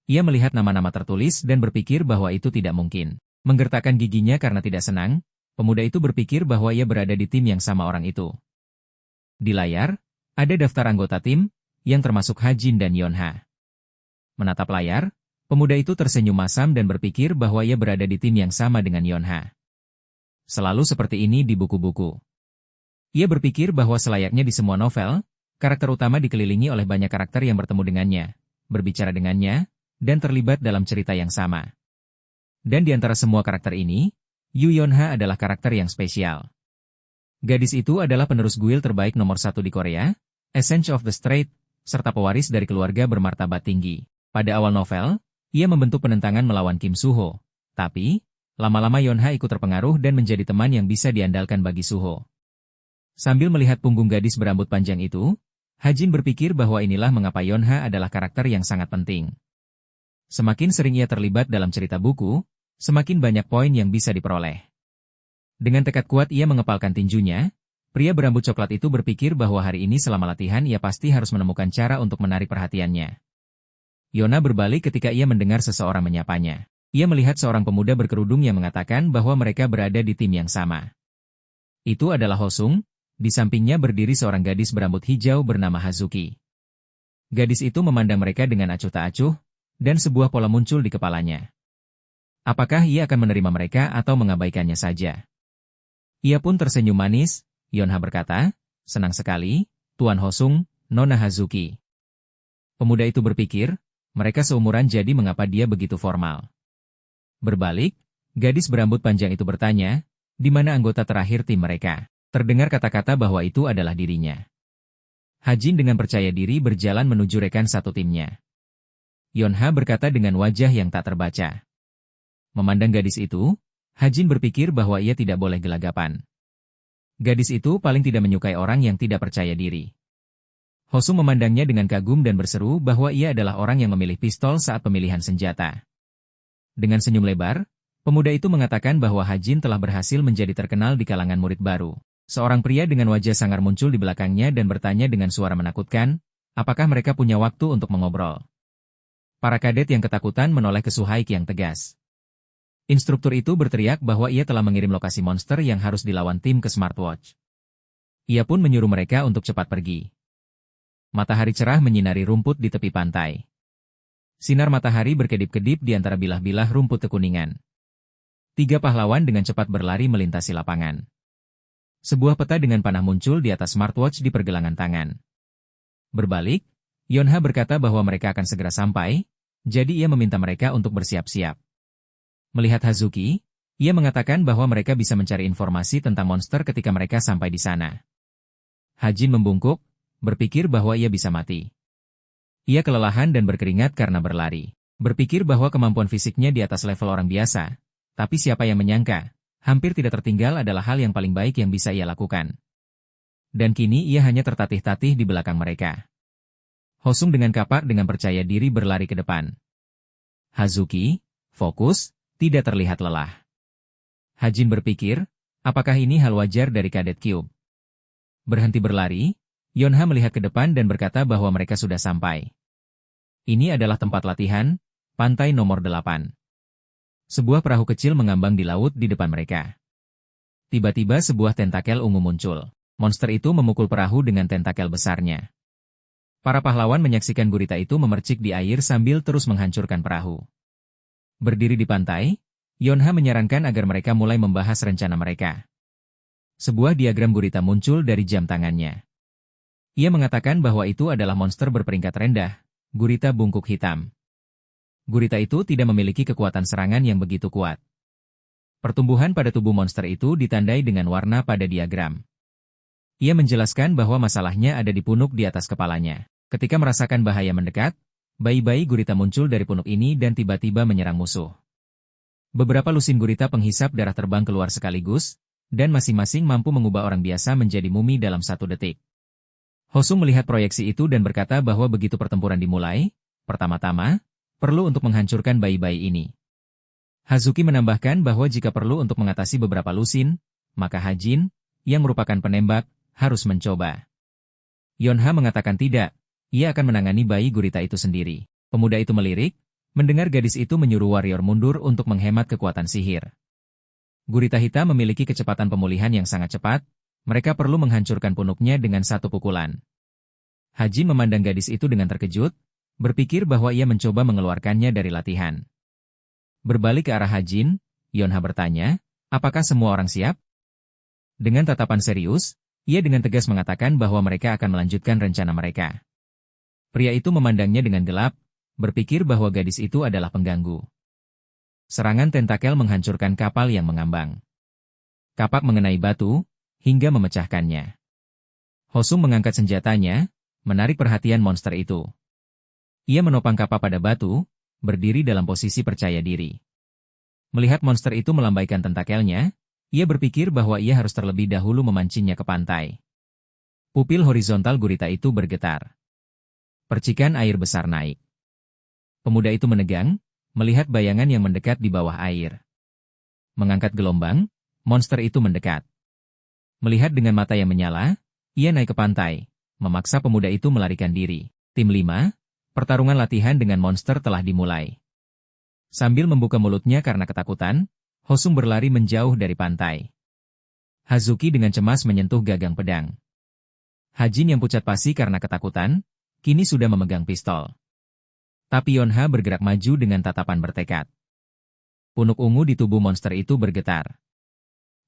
Ia melihat nama-nama tertulis dan berpikir bahwa itu tidak mungkin. Menggertakkan giginya karena tidak senang, pemuda itu berpikir bahwa ia berada di tim yang sama orang itu. Di layar, ada daftar anggota tim, yang termasuk Hajin dan Yonha. Menatap layar, pemuda itu tersenyum masam dan berpikir bahwa ia berada di tim yang sama dengan Yonha. Selalu seperti ini di buku-buku. Ia berpikir bahwa selayaknya di semua novel, karakter utama dikelilingi oleh banyak karakter yang bertemu dengannya, berbicara dengannya, dan terlibat dalam cerita yang sama. Dan di antara semua karakter ini, Yu Yonha adalah karakter yang spesial. Gadis itu adalah penerus guild terbaik nomor 1 di Korea, Essence of the Strait, serta pewaris dari keluarga bermartabat tinggi. Pada awal novel, ia membentuk penentangan melawan Kim Suho, tapi, lama-lama Yonha ikut terpengaruh dan menjadi teman yang bisa diandalkan bagi Suho. Sambil melihat punggung gadis berambut panjang itu, Hajin berpikir bahwa inilah mengapa Yonha adalah karakter yang sangat penting. Semakin sering ia terlibat dalam cerita buku, semakin banyak poin yang bisa diperoleh. Dengan tekad kuat ia mengepalkan tinjunya, pria berambut coklat itu berpikir bahwa hari ini selama latihan ia pasti harus menemukan cara untuk menarik perhatiannya. Yona berbalik ketika ia mendengar seseorang menyapanya. Ia melihat seorang pemuda berkerudung yang mengatakan bahwa mereka berada di tim yang sama. Itu adalah Hosung, di sampingnya berdiri seorang gadis berambut hijau bernama Hazuki. Gadis itu memandang mereka dengan acuh tak acuh, dan sebuah pola muncul di kepalanya. Apakah ia akan menerima mereka atau mengabaikannya saja? Ia pun tersenyum manis, Yonha berkata, senang sekali, Tuan Hosung, Nona Hazuki. Pemuda itu berpikir, mereka seumuran jadi mengapa dia begitu formal. Berbalik, gadis berambut panjang itu bertanya, di mana anggota terakhir tim mereka? Terdengar kata-kata bahwa itu adalah dirinya. Hajin dengan percaya diri berjalan menuju rekan satu timnya. Yonha berkata dengan wajah yang tak terbaca. Memandang gadis itu, Hajin berpikir bahwa ia tidak boleh gelagapan. Gadis itu paling tidak menyukai orang yang tidak percaya diri. Hosung memandangnya dengan kagum dan berseru bahwa ia adalah orang yang memilih pistol saat pemilihan senjata. Dengan senyum lebar, pemuda itu mengatakan bahwa Hajin telah berhasil menjadi terkenal di kalangan murid baru. Seorang pria dengan wajah sangar muncul di belakangnya dan bertanya dengan suara menakutkan, apakah mereka punya waktu untuk mengobrol. Para kadet yang ketakutan menoleh ke Suhaik yang tegas. Instruktur itu berteriak bahwa ia telah mengirim lokasi monster yang harus dilawan tim ke smartwatch. Ia pun menyuruh mereka untuk cepat pergi. Matahari cerah menyinari rumput di tepi pantai. Sinar matahari berkedip-kedip di antara bilah-bilah rumput kekuningan. 3 pahlawan dengan cepat berlari melintasi lapangan. Sebuah peta dengan panah muncul di atas smartwatch di pergelangan tangan. Berbalik, Yonha berkata bahwa mereka akan segera sampai, jadi ia meminta mereka untuk bersiap-siap. Melihat Hazuki, ia mengatakan bahwa mereka bisa mencari informasi tentang monster ketika mereka sampai di sana. Hajin membungkuk, berpikir bahwa ia bisa mati. Ia kelelahan dan berkeringat karena berlari. Berpikir bahwa kemampuan fisiknya di atas level orang biasa, tapi siapa yang menyangka, hampir tidak tertinggal adalah hal yang paling baik yang bisa ia lakukan. Dan kini ia hanya tertatih-tatih di belakang mereka. Hosung dengan kapak dengan percaya diri berlari ke depan. Hazuki, fokus, tidak terlihat lelah. Hajin berpikir, apakah ini hal wajar dari kadet Cube? Berhenti berlari, Yonha melihat ke depan dan berkata bahwa mereka sudah sampai. Ini adalah tempat latihan, pantai nomor 8. Sebuah perahu kecil mengambang di laut di depan mereka. Tiba-tiba sebuah tentakel ungu muncul. Monster itu memukul perahu dengan tentakel besarnya. Para pahlawan menyaksikan gurita itu memercik di air sambil terus menghancurkan perahu. Berdiri di pantai, Yonha menyarankan agar mereka mulai membahas rencana mereka. Sebuah diagram gurita muncul dari jam tangannya. Ia mengatakan bahwa itu adalah monster berperingkat rendah, gurita bungkuk hitam. Gurita itu tidak memiliki kekuatan serangan yang begitu kuat. Pertumbuhan pada tubuh monster itu ditandai dengan warna pada diagram. Ia menjelaskan bahwa masalahnya ada di punuk di atas kepalanya. Ketika merasakan bahaya mendekat, bayi-bayi gurita muncul dari punuk ini dan tiba-tiba menyerang musuh. Beberapa lusin gurita penghisap darah terbang keluar sekaligus, dan masing-masing mampu mengubah orang biasa menjadi mumi dalam 1 detik. Hosung melihat proyeksi itu dan berkata bahwa begitu pertempuran dimulai, pertama-tama, perlu untuk menghancurkan bayi-bayi ini. Hazuki menambahkan bahwa jika perlu untuk mengatasi beberapa lusin, maka Hajin, yang merupakan penembak, harus mencoba. Yonha mengatakan tidak, ia akan menangani bayi gurita itu sendiri. Pemuda itu melirik, mendengar gadis itu menyuruh warrior mundur untuk menghemat kekuatan sihir. Gurita hitam memiliki kecepatan pemulihan yang sangat cepat, mereka perlu menghancurkan punuknya dengan 1 pukulan. Hajin memandang gadis itu dengan terkejut, berpikir bahwa ia mencoba mengeluarkannya dari latihan. Berbalik ke arah Hajin, Yonha bertanya, apakah semua orang siap? Dengan tatapan serius, ia dengan tegas mengatakan bahwa mereka akan melanjutkan rencana mereka. Pria itu memandangnya dengan gelap, berpikir bahwa gadis itu adalah pengganggu. Serangan tentakel menghancurkan kapal yang mengambang. Kapak mengenai batu, hingga memecahkannya. Hosung mengangkat senjatanya, menarik perhatian monster itu. Ia menopang kapak pada batu, berdiri dalam posisi percaya diri. Melihat monster itu melambaikan tentakelnya, ia berpikir bahwa ia harus terlebih dahulu memancingnya ke pantai. Pupil horizontal gurita itu bergetar. Percikan air besar naik. Pemuda itu menegang, melihat bayangan yang mendekat di bawah air. Mengangkat gelombang, monster itu mendekat. Melihat dengan mata yang menyala, ia naik ke pantai, memaksa pemuda itu melarikan diri. Tim 5, pertarungan latihan dengan monster telah dimulai. Sambil membuka mulutnya karena ketakutan, Hosung berlari menjauh dari pantai. Hazuki dengan cemas menyentuh gagang pedang. Hajin yang pucat pasi karena ketakutan, kini sudah memegang pistol. Tapi Yonha bergerak maju dengan tatapan bertekad. Punuk ungu di tubuh monster itu bergetar.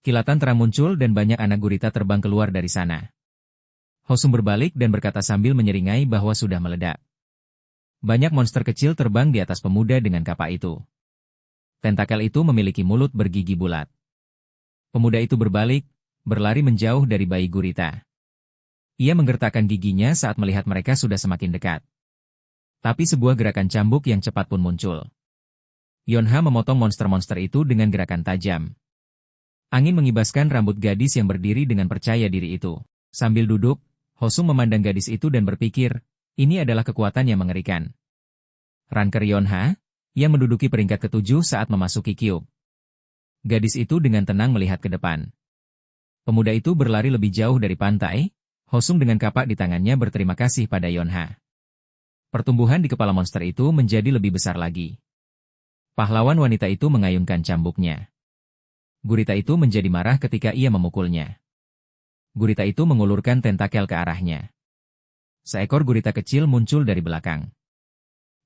Kilatan terang muncul dan banyak anak gurita terbang keluar dari sana. Hosung berbalik dan berkata sambil menyeringai bahwa sudah meledak. Banyak monster kecil terbang di atas pemuda dengan kapak itu. Tentakel itu memiliki mulut bergigi bulat. Pemuda itu berbalik, berlari menjauh dari bayi gurita. Ia menggertakkan giginya saat melihat mereka sudah semakin dekat. Tapi sebuah gerakan cambuk yang cepat pun muncul. Yonha memotong monster-monster itu dengan gerakan tajam. Angin mengibaskan rambut gadis yang berdiri dengan percaya diri itu. Sambil duduk, Hosung memandang gadis itu dan berpikir, ini adalah kekuatan yang mengerikan. Ranker Yonha, yang menduduki peringkat ke-7 saat memasuki Kyub. Gadis itu dengan tenang melihat ke depan. Pemuda itu berlari lebih jauh dari pantai, Hosung dengan kapak di tangannya berterima kasih pada Yonha. Pertumbuhan di kepala monster itu menjadi lebih besar lagi. Pahlawan wanita itu mengayunkan cambuknya. Gurita itu menjadi marah ketika ia memukulnya. Gurita itu mengulurkan tentakel ke arahnya. Seekor gurita kecil muncul dari belakang.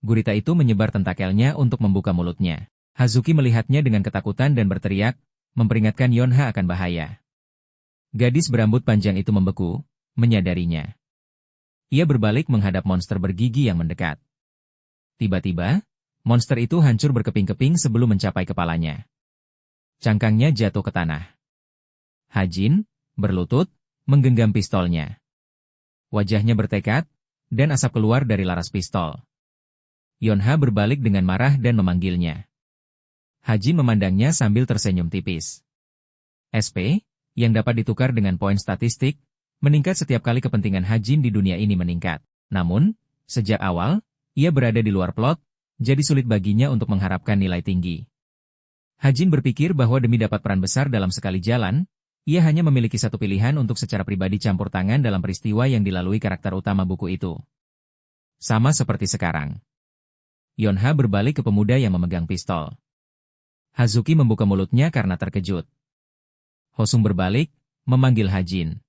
Gurita itu menyebar tentakelnya untuk membuka mulutnya. Hazuki melihatnya dengan ketakutan dan berteriak, memperingatkan Yonha akan bahaya. Gadis berambut panjang itu membeku, menyadarinya. Ia berbalik menghadap monster bergigi yang mendekat. Tiba-tiba, monster itu hancur berkeping-keping sebelum mencapai kepalanya. Cangkangnya jatuh ke tanah. Hajin, berlutut, menggenggam pistolnya. Wajahnya bertekad, dan asap keluar dari laras pistol. Yonha berbalik dengan marah dan memanggilnya. Hajin memandangnya sambil tersenyum tipis. SP, yang dapat ditukar dengan poin statistik, meningkat setiap kali kepentingan Hajin di dunia ini meningkat. Namun, sejak awal, ia berada di luar plot, jadi sulit baginya untuk mengharapkan nilai tinggi. Hajin berpikir bahwa demi dapat peran besar dalam sekali jalan, ia hanya memiliki satu pilihan untuk secara pribadi campur tangan dalam peristiwa yang dilalui karakter utama buku itu. Sama seperti sekarang. Yonha berbalik ke pemuda yang memegang pistol. Hazuki membuka mulutnya karena terkejut. Hosung berbalik, memanggil Hajin.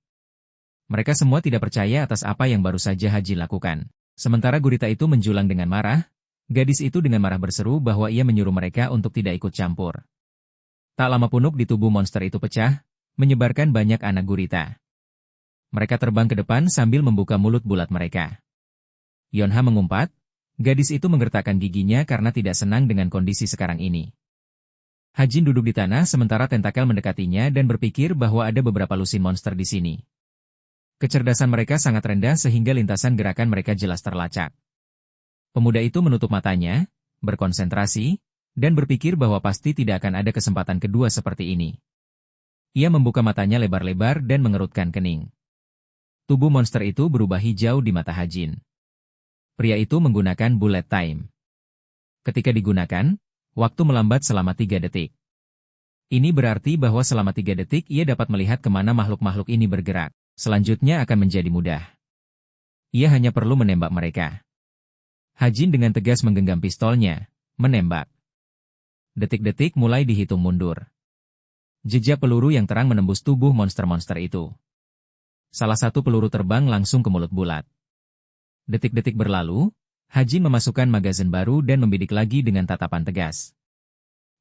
Mereka semua tidak percaya atas apa yang baru saja Hajin lakukan. Sementara gurita itu menjulang dengan marah, gadis itu dengan marah berseru bahwa ia menyuruh mereka untuk tidak ikut campur. Tak lama punuk di tubuh monster itu pecah, menyebarkan banyak anak gurita. Mereka terbang ke depan sambil membuka mulut bulat mereka. Yonha mengumpat, gadis itu menggertakkan giginya karena tidak senang dengan kondisi sekarang ini. Hajin duduk di tanah sementara tentakel mendekatinya dan berpikir bahwa ada beberapa lusin monster di sini. Kecerdasan mereka sangat rendah sehingga lintasan gerakan mereka jelas terlacak. Pemuda itu menutup matanya, berkonsentrasi, dan berpikir bahwa pasti tidak akan ada kesempatan kedua seperti ini. Ia membuka matanya lebar-lebar dan mengerutkan kening. Tubuh monster itu berubah hijau di mata Hajin. Pria itu menggunakan bullet time. Ketika digunakan, waktu melambat selama 3 detik. Ini berarti bahwa selama 3 detik ia dapat melihat kemana makhluk-makhluk ini bergerak. Selanjutnya akan menjadi mudah. Ia hanya perlu menembak mereka. Hajin dengan tegas menggenggam pistolnya, menembak. Detik-detik mulai dihitung mundur. Jejak peluru yang terang menembus tubuh monster-monster itu. Salah satu peluru terbang langsung ke mulut bulat. Detik-detik berlalu, Hajin memasukkan magazin baru dan membidik lagi dengan tatapan tegas.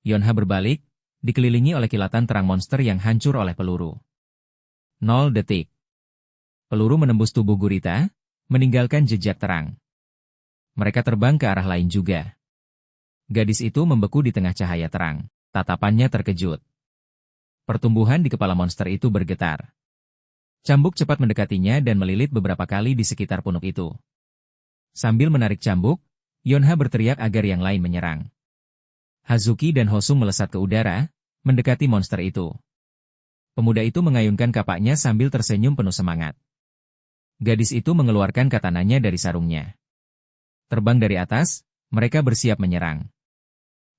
Yonha berbalik, dikelilingi oleh kilatan terang monster yang hancur oleh peluru. 0 detik. Peluru menembus tubuh gurita, meninggalkan jejak terang. Mereka terbang ke arah lain juga. Gadis itu membeku di tengah cahaya terang. Tatapannya terkejut. Pertumbuhan di kepala monster itu bergetar. Cambuk cepat mendekatinya dan melilit beberapa kali di sekitar punuk itu. Sambil menarik cambuk, Yonha berteriak agar yang lain menyerang. Hazuki dan Hosung melesat ke udara, mendekati monster itu. Pemuda itu mengayunkan kapaknya sambil tersenyum penuh semangat. Gadis itu mengeluarkan katananya dari sarungnya. Terbang dari atas, mereka bersiap menyerang.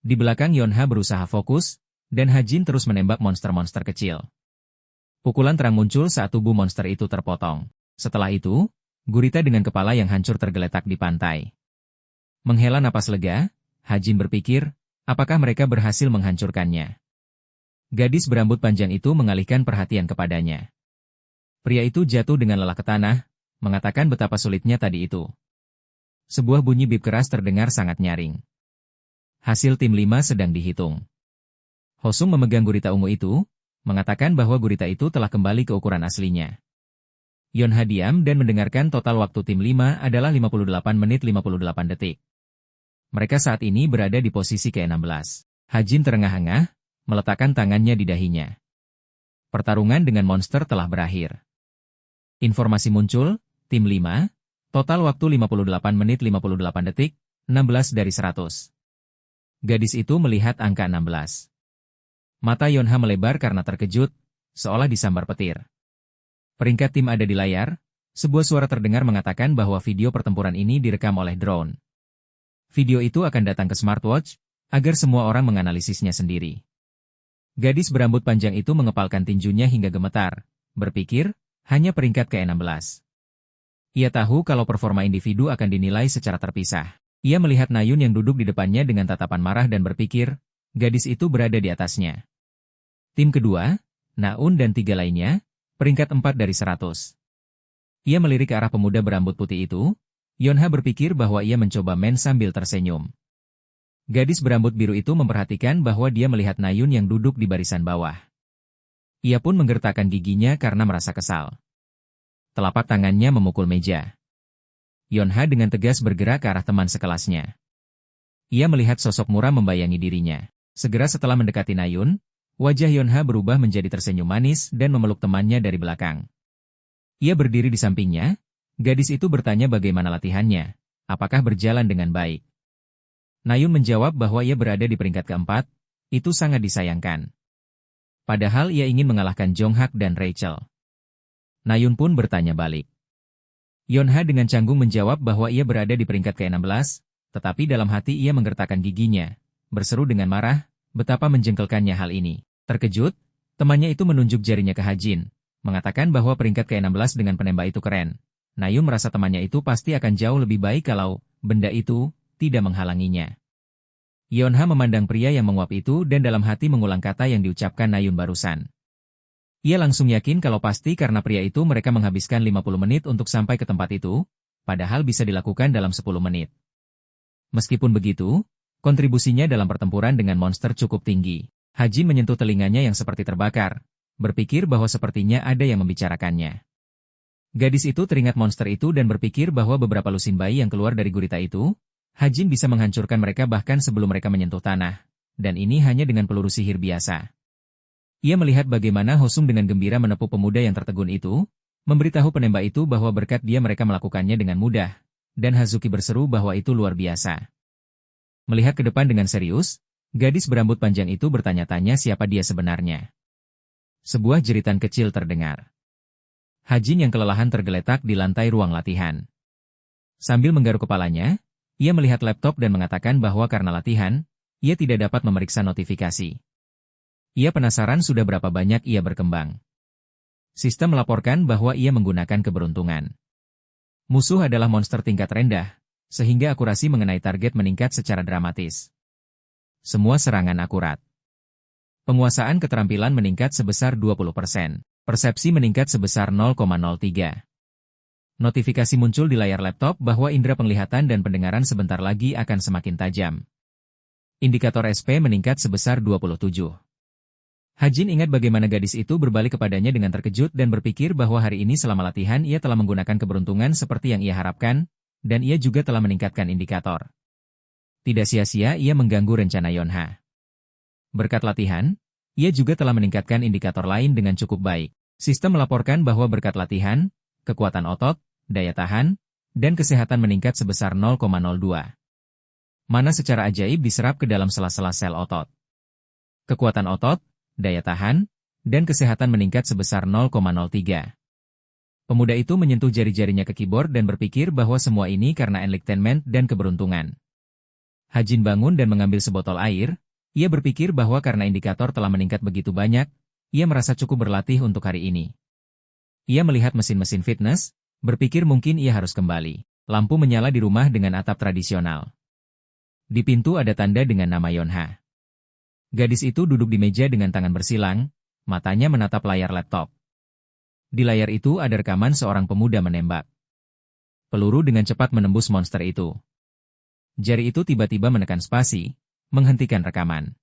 Di belakang Yonha berusaha fokus, dan Hajin terus menembak monster-monster kecil. Pukulan terang muncul saat tubuh monster itu terpotong. Setelah itu, gurita dengan kepala yang hancur tergeletak di pantai. Menghela napas lega, Hajin berpikir, apakah mereka berhasil menghancurkannya? Gadis berambut panjang itu mengalihkan perhatian kepadanya. Pria itu jatuh dengan lelah ke tanah, mengatakan betapa sulitnya tadi itu. Sebuah bunyi bip keras terdengar sangat nyaring. Hasil tim 5 sedang dihitung. Hosung memegang gurita ungu itu, mengatakan bahwa gurita itu telah kembali ke ukuran aslinya. Yonha diam dan mendengarkan total waktu tim 5 adalah 58 menit 58 detik. Mereka saat ini berada di posisi ke-16. Hajin terengah-engah, meletakkan tangannya di dahinya. Pertarungan dengan monster telah berakhir. Informasi muncul, tim 5, total waktu 58 menit 58 detik, 16 dari 100. Gadis itu melihat angka 16. Mata Yonha melebar karena terkejut, seolah disambar petir. Peringkat tim ada di layar, sebuah suara terdengar mengatakan bahwa video pertempuran ini direkam oleh drone. Video itu akan datang ke smartwatch, agar semua orang menganalisisnya sendiri. Gadis berambut panjang itu mengepalkan tinjunya hingga gemetar, berpikir, hanya peringkat ke-16. Ia tahu kalau performa individu akan dinilai secara terpisah. Ia melihat Nayun yang duduk di depannya dengan tatapan marah dan berpikir, gadis itu berada di atasnya. Tim kedua, Naun dan 3 lainnya, peringkat 4 dari 100. Ia melirik ke arah pemuda berambut putih itu. Yonha berpikir bahwa ia mencoba main sambil tersenyum. Gadis berambut biru itu memperhatikan bahwa dia melihat Nayun yang duduk di barisan bawah. Ia pun menggertakkan giginya karena merasa kesal. Telapak tangannya memukul meja. Yonha dengan tegas bergerak ke arah teman sekelasnya. Ia melihat sosok muram membayangi dirinya. Segera setelah mendekati Nayun, wajah Yonha berubah menjadi tersenyum manis dan memeluk temannya dari belakang. Ia berdiri di sampingnya. Gadis itu bertanya bagaimana latihannya, apakah berjalan dengan baik. Nayun menjawab bahwa ia berada di peringkat ke-4, itu sangat disayangkan. Padahal ia ingin mengalahkan Jonghak dan Rachel. Nayun pun bertanya balik. Yonha dengan canggung menjawab bahwa ia berada di peringkat ke-16, tetapi dalam hati ia menggertakkan giginya, berseru dengan marah, betapa menjengkelkannya hal ini. Terkejut, temannya itu menunjuk jarinya ke Hajin, mengatakan bahwa peringkat ke-16 dengan penembak itu keren. Nayun merasa temannya itu pasti akan jauh lebih baik kalau benda itu tidak menghalanginya. Yonha memandang pria yang menguap itu dan dalam hati mengulang kata yang diucapkan Nayun barusan. Ia langsung yakin kalau pasti karena pria itu mereka menghabiskan 50 menit untuk sampai ke tempat itu, padahal bisa dilakukan dalam 10 menit. Meskipun begitu, kontribusinya dalam pertempuran dengan monster cukup tinggi. Hajin menyentuh telinganya yang seperti terbakar, berpikir bahwa sepertinya ada yang membicarakannya. Gadis itu teringat monster itu dan berpikir bahwa beberapa lusin bayi yang keluar dari gurita itu, Hajin bisa menghancurkan mereka bahkan sebelum mereka menyentuh tanah, dan ini hanya dengan peluru sihir biasa. Ia melihat bagaimana Hosung dengan gembira menepuk pemuda yang tertegun itu, memberitahu penembak itu bahwa berkat dia mereka melakukannya dengan mudah, dan Hazuki berseru bahwa itu luar biasa. Melihat ke depan dengan serius, Gadis berambut panjang itu bertanya-tanya siapa dia sebenarnya. Sebuah jeritan kecil terdengar. Hajin yang kelelahan tergeletak di lantai ruang latihan. Sambil menggaruk kepalanya, ia melihat laptop dan mengatakan bahwa karena latihan, ia tidak dapat memeriksa notifikasi. Ia penasaran sudah berapa banyak ia berkembang. Sistem melaporkan bahwa ia menggunakan keberuntungan. Musuh adalah monster tingkat rendah, sehingga akurasi mengenai target meningkat secara dramatis. Semua serangan akurat. Penguasaan keterampilan meningkat sebesar 20%. Persepsi meningkat sebesar 0,03. Notifikasi muncul di layar laptop bahwa indera penglihatan dan pendengaran sebentar lagi akan semakin tajam. Indikator SP meningkat sebesar 27. Hajin ingat bagaimana gadis itu berbalik kepadanya dengan terkejut dan berpikir bahwa hari ini selama latihan ia telah menggunakan keberuntungan seperti yang ia harapkan, dan ia juga telah meningkatkan indikator. Tidak sia-sia ia mengganggu rencana Yonha. Berkat latihan, ia juga telah meningkatkan indikator lain dengan cukup baik. Sistem melaporkan bahwa berkat latihan, kekuatan otot, daya tahan, dan kesehatan meningkat sebesar 0,02. Mana secara ajaib diserap ke dalam sela-sela sel otot. Kekuatan otot, daya tahan, dan kesehatan meningkat sebesar 0,03. Pemuda itu menyentuh jari-jarinya ke keyboard dan berpikir bahwa semua ini karena enlightenment dan keberuntungan. Hajin bangun dan mengambil sebotol air. Ia berpikir bahwa karena indikator telah meningkat begitu banyak, ia merasa cukup berlatih untuk hari ini. Ia melihat mesin-mesin fitness, berpikir mungkin ia harus kembali. Lampu menyala di rumah dengan atap tradisional. Di pintu ada tanda dengan nama Yonha. Gadis itu duduk di meja dengan tangan bersilang, matanya menatap layar laptop. Di layar itu ada rekaman seorang pemuda menembak. Peluru dengan cepat menembus monster itu. Jari itu tiba-tiba menekan spasi, menghentikan rekaman.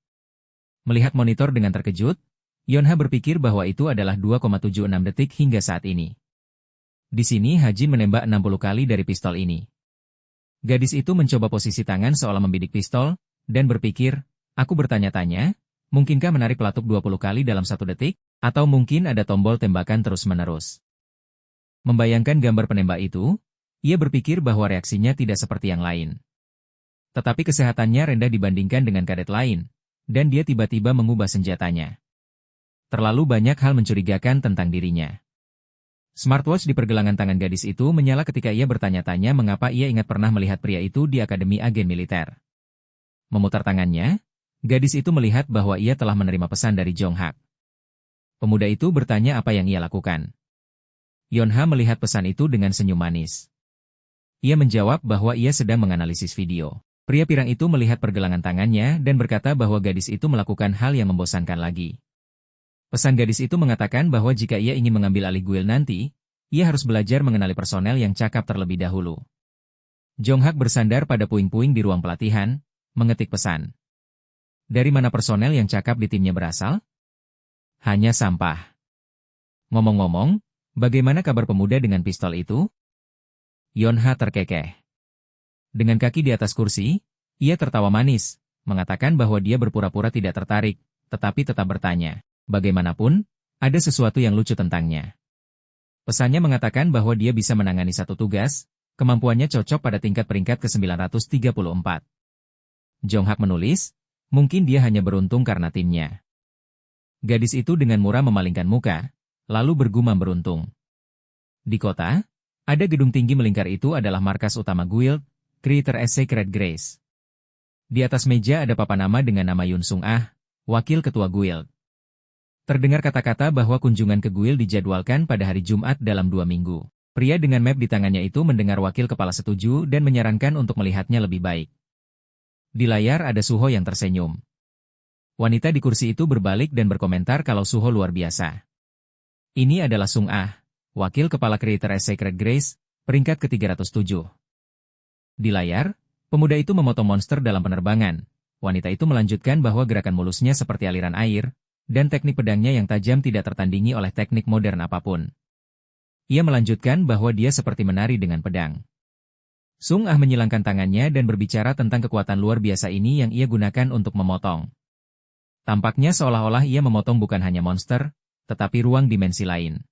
Melihat monitor dengan terkejut, Yonha berpikir bahwa itu adalah 2,76 detik hingga saat ini. Di sini Hajin menembak 60 kali dari pistol ini. Gadis itu mencoba posisi tangan seolah membidik pistol, dan berpikir, aku bertanya-tanya, mungkinkah menarik pelatuk 20 kali dalam 1 detik, atau mungkin ada tombol tembakan terus-menerus. Membayangkan gambar penembak itu, ia berpikir bahwa reaksinya tidak seperti yang lain. Tetapi kesehatannya rendah dibandingkan dengan kadet lain, dan dia tiba-tiba mengubah senjatanya. Terlalu banyak hal mencurigakan tentang dirinya. Smartwatch di pergelangan tangan gadis itu menyala ketika ia bertanya-tanya mengapa ia ingat pernah melihat pria itu di Akademi Agen Militer. Memutar tangannya, gadis itu melihat bahwa ia telah menerima pesan dari Jonghak. Pemuda itu bertanya apa yang ia lakukan. Yonha melihat pesan itu dengan senyum manis. Ia menjawab bahwa ia sedang menganalisis video. Pria pirang itu melihat pergelangan tangannya dan berkata bahwa gadis itu melakukan hal yang membosankan lagi. Pesan gadis itu mengatakan bahwa jika ia ingin mengambil alih guild nanti, ia harus belajar mengenali personel yang cakap terlebih dahulu. Jonghak bersandar pada puing-puing di ruang pelatihan, mengetik pesan. Dari mana personel yang cakap di timnya berasal? Hanya sampah. Ngomong-ngomong, bagaimana kabar pemuda dengan pistol itu? Yonha terkekeh. Dengan kaki di atas kursi, ia tertawa manis, mengatakan bahwa dia berpura-pura tidak tertarik, tetapi tetap bertanya. Bagaimanapun, ada sesuatu yang lucu tentangnya. Pesannya mengatakan bahwa dia bisa menangani satu tugas, kemampuannya cocok pada tingkat peringkat ke-934. Jonghak menulis, mungkin dia hanya beruntung karena timnya. Gadis itu dengan murah memalingkan muka, lalu bergumam beruntung. Di kota, ada gedung tinggi melingkar itu adalah markas utama guild, Creator Sacred Grace. Di atas meja ada papan nama dengan nama Yun Sung Ah, wakil ketua guild. Terdengar kata-kata bahwa kunjungan ke guild dijadwalkan pada hari Jumat dalam 2 minggu. Pria dengan map di tangannya itu mendengar wakil kepala setuju dan menyarankan untuk melihatnya lebih baik. Di layar ada Suho yang tersenyum. Wanita di kursi itu berbalik dan berkomentar kalau Suho luar biasa. Ini adalah Sung Ah, wakil kepala Creator Sacred Grace, peringkat ke-307. Di layar, pemuda itu memotong monster dalam penerbangan. Wanita itu melanjutkan bahwa gerakan mulusnya seperti aliran air, dan teknik pedangnya yang tajam tidak tertandingi oleh teknik modern apapun. Ia melanjutkan bahwa dia seperti menari dengan pedang. Sung Ah menyilangkan tangannya dan berbicara tentang kekuatan luar biasa ini yang ia gunakan untuk memotong. Tampaknya seolah-olah ia memotong bukan hanya monster, tetapi ruang dimensi lain.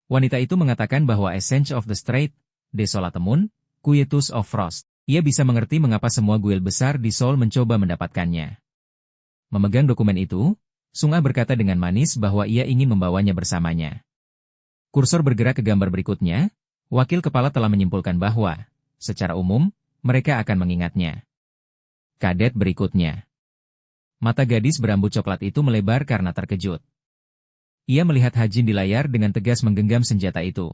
Wanita itu mengatakan bahwa Essence of the Strait, Desolate Moon, Quietus of Frost. Ia bisa mengerti mengapa semua guild besar di Seoul mencoba mendapatkannya. Memegang dokumen itu, Sung Ah berkata dengan manis bahwa ia ingin membawanya bersamanya. Kursor bergerak ke gambar berikutnya, wakil kepala telah menyimpulkan bahwa, secara umum, mereka akan mengingatnya. Kadet berikutnya. Mata gadis berambut coklat itu melebar karena terkejut. Ia melihat Hajin di layar dengan tegas menggenggam senjata itu.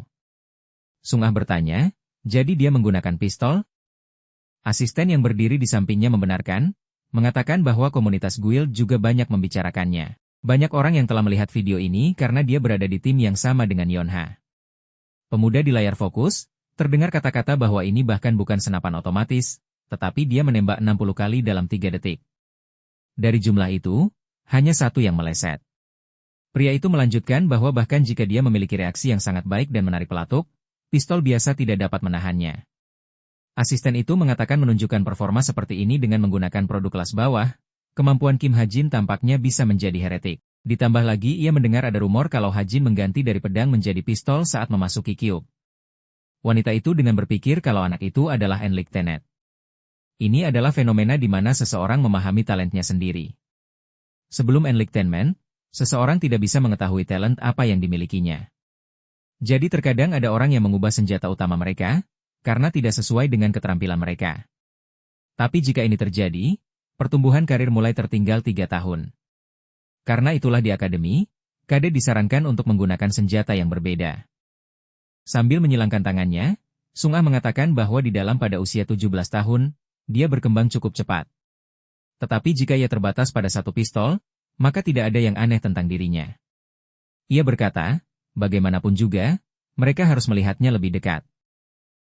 Sung Ah bertanya, jadi dia menggunakan pistol? Asisten yang berdiri di sampingnya membenarkan, mengatakan bahwa komunitas Guild juga banyak membicarakannya. Banyak orang yang telah melihat video ini karena dia berada di tim yang sama dengan Yonha. Pemuda di layar fokus, terdengar kata-kata bahwa ini bahkan bukan senapan otomatis, tetapi dia menembak 60 kali dalam 3 detik. Dari jumlah itu, hanya satu yang meleset. Pria itu melanjutkan bahwa bahkan jika dia memiliki reaksi yang sangat baik dan menarik pelatuk, pistol biasa tidak dapat menahannya. Asisten itu mengatakan menunjukkan performa seperti ini dengan menggunakan produk kelas bawah, kemampuan Kim Ha-jin tampaknya bisa menjadi heretik. Ditambah lagi ia mendengar ada rumor kalau Ha-jin mengganti dari pedang menjadi pistol saat memasuki Cube. Wanita itu dengan berpikir kalau anak itu adalah Enlik Tenet. Ini adalah fenomena di mana seseorang memahami talentnya sendiri. Sebelum Enlightenment, seseorang tidak bisa mengetahui talent apa yang dimilikinya. Jadi terkadang ada orang yang mengubah senjata utama mereka, karena tidak sesuai dengan keterampilan mereka. Tapi jika ini terjadi, pertumbuhan karir mulai tertinggal 3 tahun. Karena itulah di akademi, kadet disarankan untuk menggunakan senjata yang berbeda. Sambil menyilangkan tangannya, Sung Ah mengatakan bahwa di dalam pada usia 17 tahun, dia berkembang cukup cepat. Tetapi jika ia terbatas pada satu pistol, maka tidak ada yang aneh tentang dirinya. Ia berkata, bagaimanapun juga, mereka harus melihatnya lebih dekat.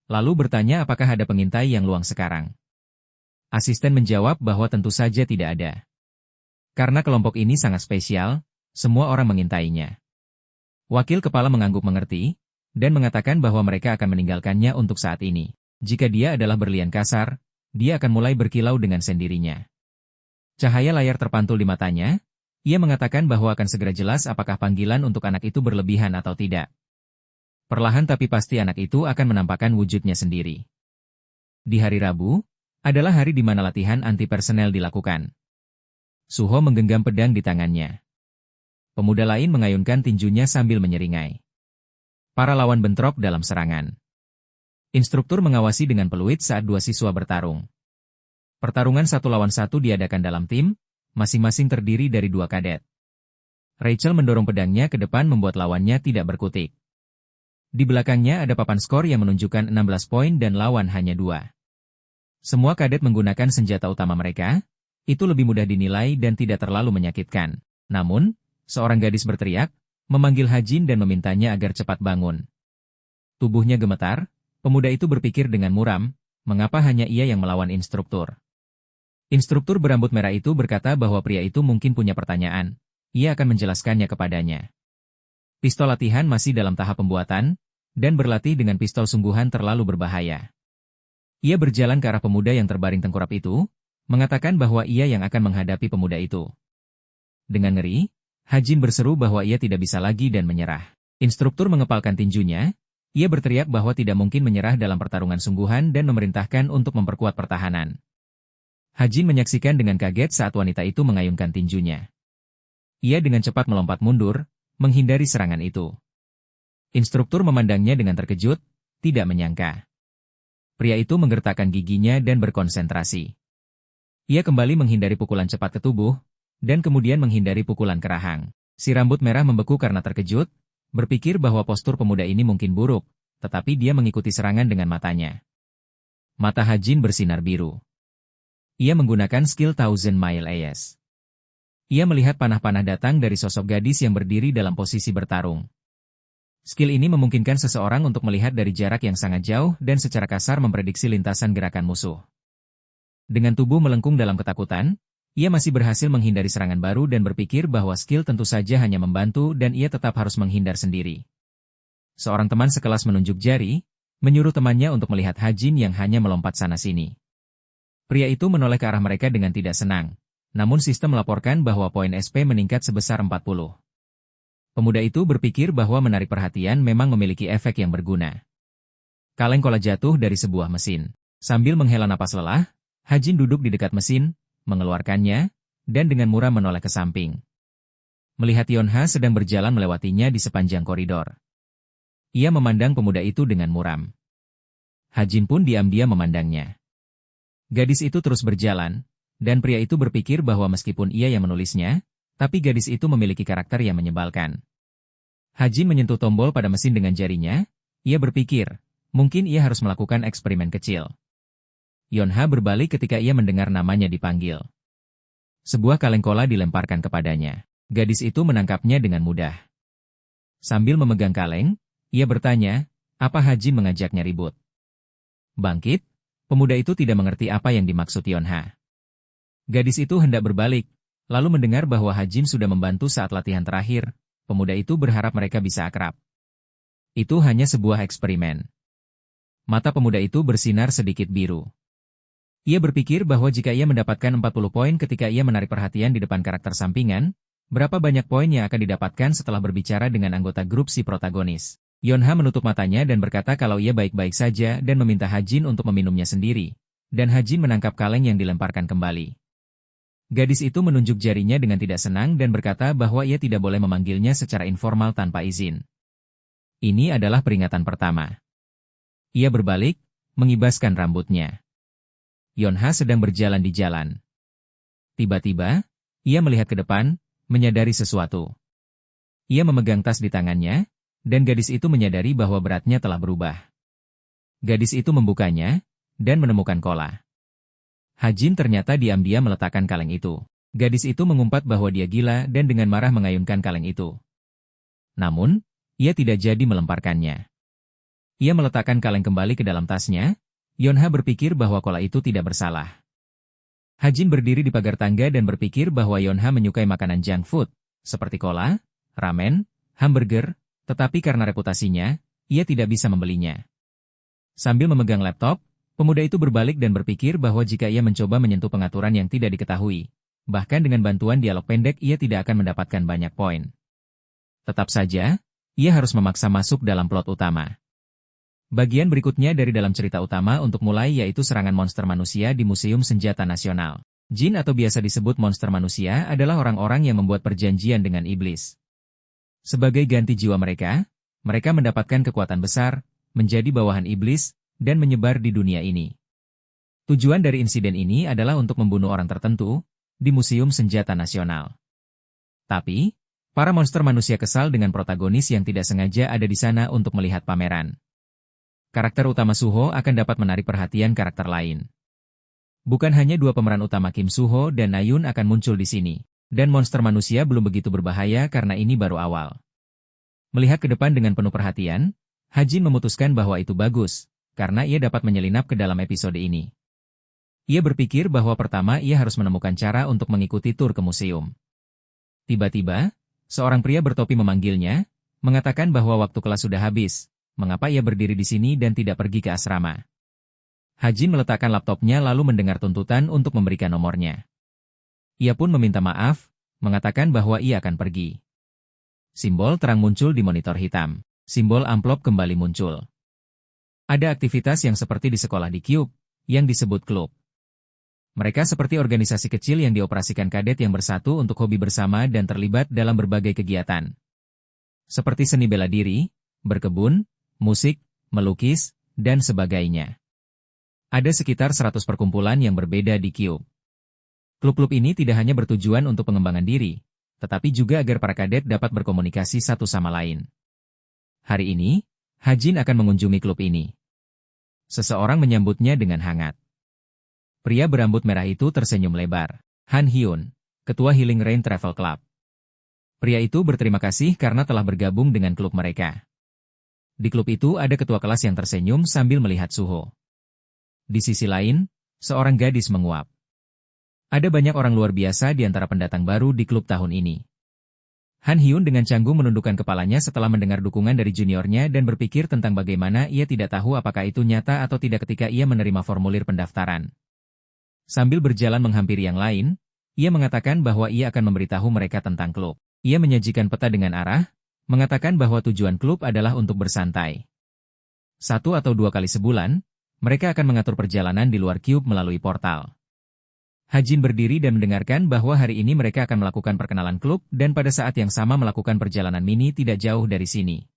Lalu bertanya apakah ada pengintai yang luang sekarang. Asisten menjawab bahwa tentu saja tidak ada. Karena kelompok ini sangat spesial, semua orang mengintainya. Wakil kepala mengangguk mengerti, dan mengatakan bahwa mereka akan meninggalkannya untuk saat ini. Jika dia adalah berlian kasar, dia akan mulai berkilau dengan sendirinya. Cahaya layar terpantul di matanya, ia mengatakan bahwa akan segera jelas apakah panggilan untuk anak itu berlebihan atau tidak. Perlahan tapi pasti anak itu akan menampakkan wujudnya sendiri. Di hari Rabu, adalah hari di mana latihan anti-personel dilakukan. Suho menggenggam pedang di tangannya. Pemuda lain mengayunkan tinjunya sambil menyeringai. Para lawan bentrok dalam serangan. Instruktur mengawasi dengan peluit saat dua siswa bertarung. Pertarungan 1 lawan 1 diadakan dalam tim, masing-masing terdiri dari 2 kadet. Rachel mendorong pedangnya ke depan membuat lawannya tidak berkutik. Di belakangnya ada papan skor yang menunjukkan 16 poin dan lawan hanya 2. Semua kadet menggunakan senjata utama mereka, itu lebih mudah dinilai dan tidak terlalu menyakitkan. Namun, seorang gadis berteriak, memanggil Hajin dan memintanya agar cepat bangun. Tubuhnya gemetar, pemuda itu berpikir dengan muram, mengapa hanya ia yang melawan instruktur. Instruktur berambut merah itu berkata bahwa pria itu mungkin punya pertanyaan, ia akan menjelaskannya kepadanya. Pistol latihan masih dalam tahap pembuatan, dan berlatih dengan pistol sungguhan terlalu berbahaya. Ia berjalan ke arah pemuda yang terbaring tengkurap itu, mengatakan bahwa ia yang akan menghadapi pemuda itu. Dengan ngeri, Hajin berseru bahwa ia tidak bisa lagi dan menyerah. Instruktur mengepalkan tinjunya, ia berteriak bahwa tidak mungkin menyerah dalam pertarungan sungguhan dan memerintahkan untuk memperkuat pertahanan. Hajin menyaksikan dengan kaget saat wanita itu mengayunkan tinjunya. Ia dengan cepat melompat mundur, menghindari serangan itu. Instruktur memandangnya dengan terkejut, tidak menyangka. Pria itu menggertakkan giginya dan berkonsentrasi. Ia kembali menghindari pukulan cepat ke tubuh, dan kemudian menghindari pukulan ke rahang. Si rambut merah membeku karena terkejut, berpikir bahwa postur pemuda ini mungkin buruk, tetapi dia mengikuti serangan dengan matanya. Mata Hajin bersinar biru. Ia menggunakan skill Thousand Mile AS. Ia melihat panah-panah datang dari sosok gadis yang berdiri dalam posisi bertarung. Skill ini memungkinkan seseorang untuk melihat dari jarak yang sangat jauh dan secara kasar memprediksi lintasan gerakan musuh. Dengan tubuh melengkung dalam ketakutan, ia masih berhasil menghindari serangan baru dan berpikir bahwa skill tentu saja hanya membantu dan ia tetap harus menghindar sendiri. Seorang teman sekelas menunjuk jari, menyuruh temannya untuk melihat Hajin yang hanya melompat sana-sini. Pria itu menoleh ke arah mereka dengan tidak senang, namun sistem melaporkan bahwa poin SP meningkat sebesar 40. Pemuda itu berpikir bahwa menarik perhatian memang memiliki efek yang berguna. Kaleng kola jatuh dari sebuah mesin. Sambil menghela napas lelah, Hajin duduk di dekat mesin, mengeluarkannya, dan dengan muram menoleh ke samping. Melihat Yonha sedang berjalan melewatinya di sepanjang koridor. Ia memandang pemuda itu dengan muram. Hajin pun diam-diam memandangnya. Gadis itu terus berjalan, dan pria itu berpikir bahwa meskipun ia yang menulisnya, tapi gadis itu memiliki karakter yang menyebalkan. Hajin menyentuh tombol pada mesin dengan jarinya, ia berpikir, mungkin ia harus melakukan eksperimen kecil. Yonha berbalik ketika ia mendengar namanya dipanggil. Sebuah kaleng kola dilemparkan kepadanya. Gadis itu menangkapnya dengan mudah. Sambil memegang kaleng, ia bertanya, apa Hajin mengajaknya ribut? Bangkit, pemuda itu tidak mengerti apa yang dimaksud Yonha. Gadis itu hendak berbalik, lalu mendengar bahwa Hajin sudah membantu saat latihan terakhir, pemuda itu berharap mereka bisa akrab. Itu hanya sebuah eksperimen. Mata pemuda itu bersinar sedikit biru. Ia berpikir bahwa jika ia mendapatkan 40 poin ketika ia menarik perhatian di depan karakter sampingan, berapa banyak poin yang akan didapatkan setelah berbicara dengan anggota grup si protagonis. Yonha menutup matanya dan berkata kalau ia baik-baik saja dan meminta Hajin untuk meminumnya sendiri, dan Hajin menangkap kaleng yang dilemparkan kembali. Gadis itu menunjuk jarinya dengan tidak senang dan berkata bahwa ia tidak boleh memanggilnya secara informal tanpa izin. Ini adalah peringatan pertama. Ia berbalik, mengibaskan rambutnya. Yonha sedang berjalan di jalan. Tiba-tiba, ia melihat ke depan, menyadari sesuatu. Ia memegang tas di tangannya, dan gadis itu menyadari bahwa beratnya telah berubah. Gadis itu membukanya, dan menemukan kola. Hajin ternyata diam-diam meletakkan kaleng itu. Gadis itu mengumpat bahwa dia gila dan dengan marah mengayunkan kaleng itu. Namun, ia tidak jadi melemparkannya. Ia meletakkan kaleng kembali ke dalam tasnya. Yonha berpikir bahwa kola itu tidak bersalah. Hajin berdiri di pagar tangga dan berpikir bahwa Yonha menyukai makanan junk food, seperti kola, ramen, hamburger, tetapi karena reputasinya, ia tidak bisa membelinya. Sambil memegang laptop, pemuda itu berbalik dan berpikir bahwa jika ia mencoba menyentuh pengaturan yang tidak diketahui, bahkan dengan bantuan dialog pendek ia tidak akan mendapatkan banyak poin. Tetap saja, ia harus memaksa masuk dalam plot utama. Bagian berikutnya dari dalam cerita utama untuk mulai yaitu serangan monster manusia di Museum Senjata Nasional. Jin atau biasa disebut monster manusia adalah orang-orang yang membuat perjanjian dengan iblis. Sebagai ganti jiwa mereka, mereka mendapatkan kekuatan besar, menjadi bawahan iblis, dan menyebar di dunia ini. Tujuan dari insiden ini adalah untuk membunuh orang tertentu di Museum Senjata Nasional. Tapi, para monster manusia kesal dengan protagonis yang tidak sengaja ada di sana untuk melihat pameran. Karakter utama Suho akan dapat menarik perhatian karakter lain. Bukan hanya dua pemeran utama Kim Suho dan Nayun akan muncul di sini. Dan monster manusia belum begitu berbahaya karena ini baru awal. Melihat ke depan dengan penuh perhatian, Hajin memutuskan bahwa itu bagus, karena ia dapat menyelinap ke dalam episode ini. Ia berpikir bahwa pertama ia harus menemukan cara untuk mengikuti tur ke museum. Tiba-tiba, seorang pria bertopi memanggilnya, mengatakan bahwa waktu kelas sudah habis, mengapa ia berdiri di sini dan tidak pergi ke asrama. Hajin meletakkan laptopnya lalu mendengar tuntutan untuk memberikan nomornya. Ia pun meminta maaf, mengatakan bahwa ia akan pergi. Simbol terang muncul di monitor hitam. Simbol amplop kembali muncul. Ada aktivitas yang seperti di sekolah di Cube, yang disebut klub. Mereka seperti organisasi kecil yang dioperasikan kadet yang bersatu untuk hobi bersama dan terlibat dalam berbagai kegiatan. Seperti seni bela diri, berkebun, musik, melukis, dan sebagainya. Ada sekitar 100 perkumpulan yang berbeda di Cube. Klub-klub ini tidak hanya bertujuan untuk pengembangan diri, tetapi juga agar para kadet dapat berkomunikasi satu sama lain. Hari ini, Hajin akan mengunjungi klub ini. Seseorang menyambutnya dengan hangat. Pria berambut merah itu tersenyum lebar. Han Hyun, Ketua Healing Rain Travel Club. Pria itu berterima kasih karena telah bergabung dengan klub mereka. Di klub itu ada ketua kelas yang tersenyum sambil melihat Suho. Di sisi lain, seorang gadis menguap. Ada banyak orang luar biasa di antara pendatang baru di klub tahun ini. Han Hyun dengan canggung menundukkan kepalanya setelah mendengar dukungan dari juniornya dan berpikir tentang bagaimana ia tidak tahu apakah itu nyata atau tidak ketika ia menerima formulir pendaftaran. Sambil berjalan menghampiri yang lain, ia mengatakan bahwa ia akan memberitahu mereka tentang klub. Ia menyajikan peta dengan arah, mengatakan bahwa tujuan klub adalah untuk bersantai. 1 atau 2 kali sebulan, mereka akan mengatur perjalanan di luar Cube melalui portal. Hajin berdiri dan mendengarkan bahwa hari ini mereka akan melakukan perkenalan klub dan pada saat yang sama melakukan perjalanan mini tidak jauh dari sini.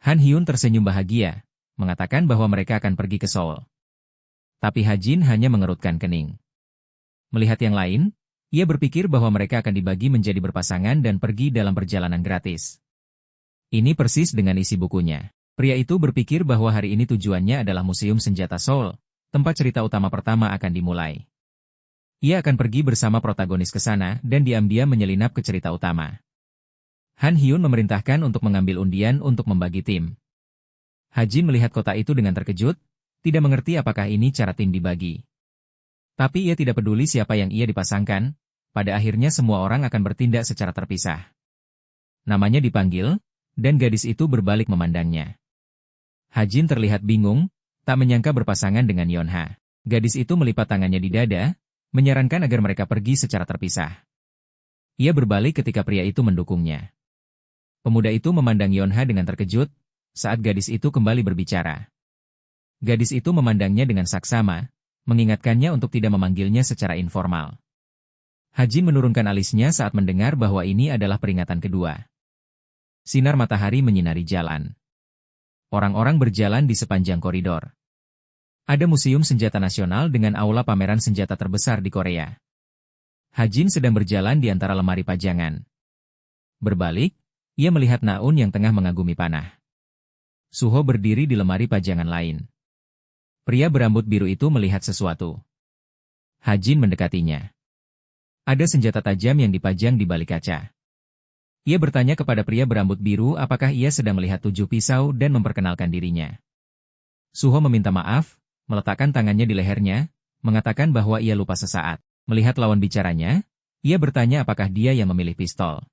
Han Hyun tersenyum bahagia, mengatakan bahwa mereka akan pergi ke Seoul. Tapi Hajin hanya mengerutkan kening. Melihat yang lain, ia berpikir bahwa mereka akan dibagi menjadi berpasangan dan pergi dalam perjalanan gratis. Ini persis dengan isi bukunya. Pria itu berpikir bahwa hari ini tujuannya adalah Museum Senjata Seoul, tempat cerita utama pertama akan dimulai. Ia akan pergi bersama protagonis ke sana dan diam-diam menyelinap ke cerita utama. Han Hyun memerintahkan untuk mengambil undian untuk membagi tim. Hajin melihat kota itu dengan terkejut, tidak mengerti apakah ini cara tim dibagi. Tapi ia tidak peduli siapa yang ia dipasangkan, pada akhirnya semua orang akan bertindak secara terpisah. Namanya dipanggil, dan gadis itu berbalik memandangnya. Hajin terlihat bingung, tak menyangka berpasangan dengan Yonha. Gadis itu melipat tangannya di dada, menyarankan agar mereka pergi secara terpisah. Ia berbalik ketika pria itu mendukungnya. Pemuda itu memandang Yonha dengan terkejut, saat gadis itu kembali berbicara. Gadis itu memandangnya dengan saksama, mengingatkannya untuk tidak memanggilnya secara informal. Hajin menurunkan alisnya saat mendengar bahwa ini adalah peringatan kedua. Sinar matahari menyinari jalan. Orang-orang berjalan di sepanjang koridor. Ada Museum Senjata Nasional dengan aula pameran senjata terbesar di Korea. Hajin sedang berjalan di antara lemari pajangan. Berbalik, ia melihat Naun yang tengah mengagumi panah. Suho berdiri di lemari pajangan lain. Pria berambut biru itu melihat sesuatu. Hajin mendekatinya. Ada senjata tajam yang dipajang di balik kaca. Ia bertanya kepada pria berambut biru apakah ia sedang melihat 7 pisau dan memperkenalkan dirinya. Suho meminta maaf, meletakkan tangannya di lehernya, mengatakan bahwa ia lupa sesaat. Melihat lawan bicaranya, ia bertanya apakah dia yang memilih pistol.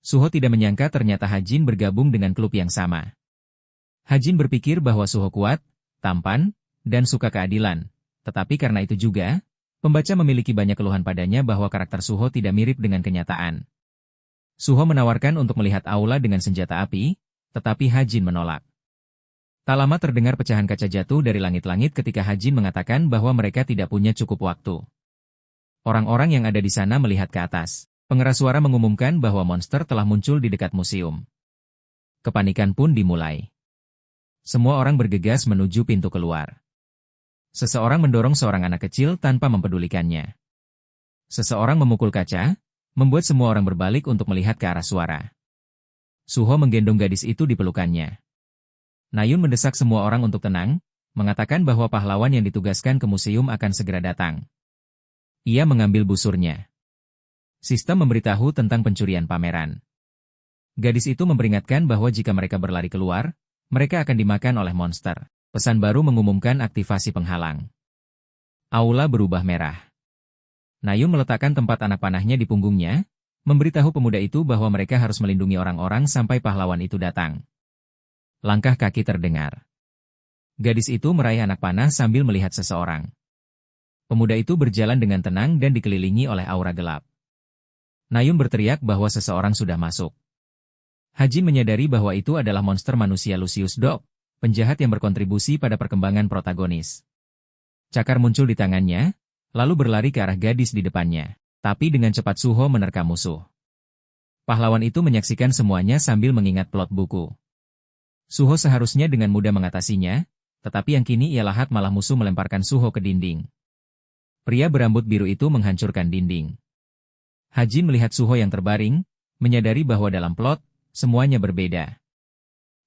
Suho tidak menyangka ternyata Hajin bergabung dengan klub yang sama. Hajin berpikir bahwa Suho kuat, tampan, dan suka keadilan. Tetapi karena itu juga, pembaca memiliki banyak keluhan padanya bahwa karakter Suho tidak mirip dengan kenyataan. Suho menawarkan untuk melihat aula dengan senjata api, tetapi Hajin menolak. Tak lama terdengar pecahan kaca jatuh dari langit-langit ketika Hajin mengatakan bahwa mereka tidak punya cukup waktu. Orang-orang yang ada di sana melihat ke atas. Pengeras suara mengumumkan bahwa monster telah muncul di dekat museum. Kepanikan pun dimulai. Semua orang bergegas menuju pintu keluar. Seseorang mendorong seorang anak kecil tanpa mempedulikannya. Seseorang memukul kaca, membuat semua orang berbalik untuk melihat ke arah suara. Suho menggendong gadis itu di pelukannya. Nayun mendesak semua orang untuk tenang, mengatakan bahwa pahlawan yang ditugaskan ke museum akan segera datang. Ia mengambil busurnya. Sistem memberitahu tentang pencurian pameran. Gadis itu memperingatkan bahwa jika mereka berlari keluar, mereka akan dimakan oleh monster. Pesan baru mengumumkan aktivasi penghalang. Aula berubah merah. Nayun meletakkan tempat anak panahnya di punggungnya, memberitahu pemuda itu bahwa mereka harus melindungi orang-orang sampai pahlawan itu datang. Langkah kaki terdengar. Gadis itu meraih anak panah sambil melihat seseorang. Pemuda itu berjalan dengan tenang dan dikelilingi oleh aura gelap. Nayun berteriak bahwa seseorang sudah masuk. Hajin menyadari bahwa itu adalah monster manusia Lucius Dog, penjahat yang berkontribusi pada perkembangan protagonis. Cakar muncul di tangannya, lalu berlari ke arah gadis di depannya. Tapi dengan cepat Suho menerkam musuh. Pahlawan itu menyaksikan semuanya sambil mengingat plot buku. Suho seharusnya dengan mudah mengatasinya, tetapi yang kini ia lahat malah musuh melemparkan Suho ke dinding. Pria berambut biru itu menghancurkan dinding. Hajin melihat Suho yang terbaring, menyadari bahwa dalam plot, semuanya berbeda.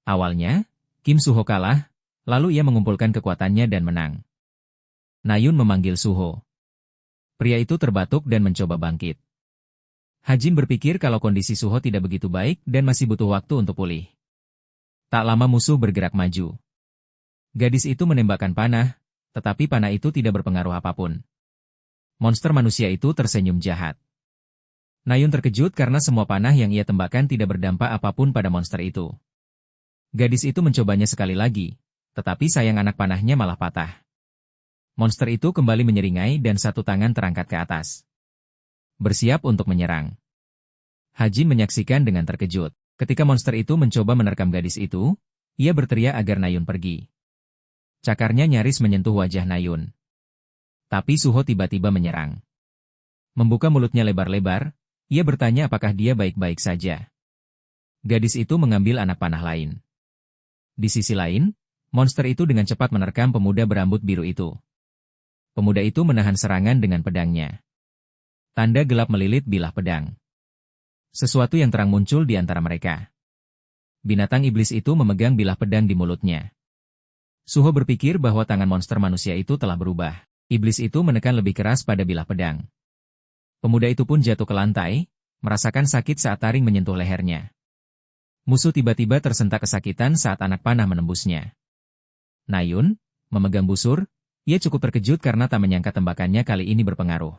Awalnya, Kim Suho kalah, lalu ia mengumpulkan kekuatannya dan menang. Nayun memanggil Suho. Pria itu terbatuk dan mencoba bangkit. Hajin berpikir kalau kondisi Suho tidak begitu baik dan masih butuh waktu untuk pulih. Tak lama musuh bergerak maju. Gadis itu menembakkan panah, tetapi panah itu tidak berpengaruh apapun. Monster manusia itu tersenyum jahat. Nayun terkejut karena semua panah yang ia tembakkan tidak berdampak apapun pada monster itu. Gadis itu mencobanya sekali lagi, tetapi sayang anak panahnya malah patah. Monster itu kembali menyeringai dan satu tangan terangkat ke atas. Bersiap untuk menyerang. Hajin menyaksikan dengan terkejut. Ketika monster itu mencoba menerkam gadis itu, ia berteriak agar Nayun pergi. Cakarnya nyaris menyentuh wajah Nayun. Tapi Suho tiba-tiba menyerang. Membuka mulutnya lebar-lebar, ia bertanya apakah dia baik-baik saja. Gadis itu mengambil anak panah lain. Di sisi lain, monster itu dengan cepat menerkam pemuda berambut biru itu. Pemuda itu menahan serangan dengan pedangnya. Tanda gelap melilit bilah pedang. Sesuatu yang terang muncul di antara mereka. Binatang iblis itu memegang bilah pedang di mulutnya. Suho berpikir bahwa tangan monster manusia itu telah berubah. Iblis itu menekan lebih keras pada bilah pedang. Pemuda itu pun jatuh ke lantai, merasakan sakit saat taring menyentuh lehernya. Musuh tiba-tiba tersentak kesakitan saat anak panah menembusnya. Nayun, memegang busur, ia cukup terkejut karena tak menyangka tembakannya kali ini berpengaruh.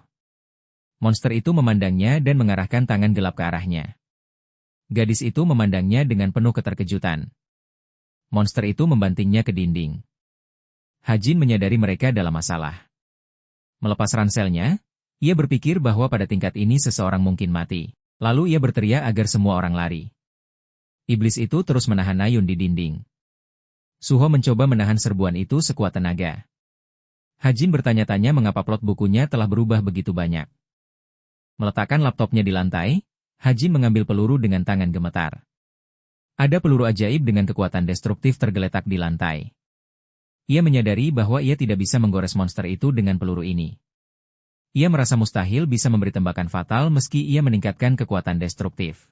Monster itu memandangnya dan mengarahkan tangan gelap ke arahnya. Gadis itu memandangnya dengan penuh keterkejutan. Monster itu membantingnya ke dinding. Hajin menyadari mereka dalam masalah. Melepas ranselnya, ia berpikir bahwa pada tingkat ini seseorang mungkin mati. Lalu ia berteriak agar semua orang lari. Iblis itu terus menahan Nayun di dinding. Suho mencoba menahan serbuan itu sekuat tenaga. Hajin bertanya-tanya mengapa plot bukunya telah berubah begitu banyak. Meletakkan laptopnya di lantai, Hajin mengambil peluru dengan tangan gemetar. Ada peluru ajaib dengan kekuatan destruktif tergeletak di lantai. Ia menyadari bahwa ia tidak bisa menggores monster itu dengan peluru ini. Ia merasa mustahil bisa memberi tembakan fatal meski ia meningkatkan kekuatan destruktif.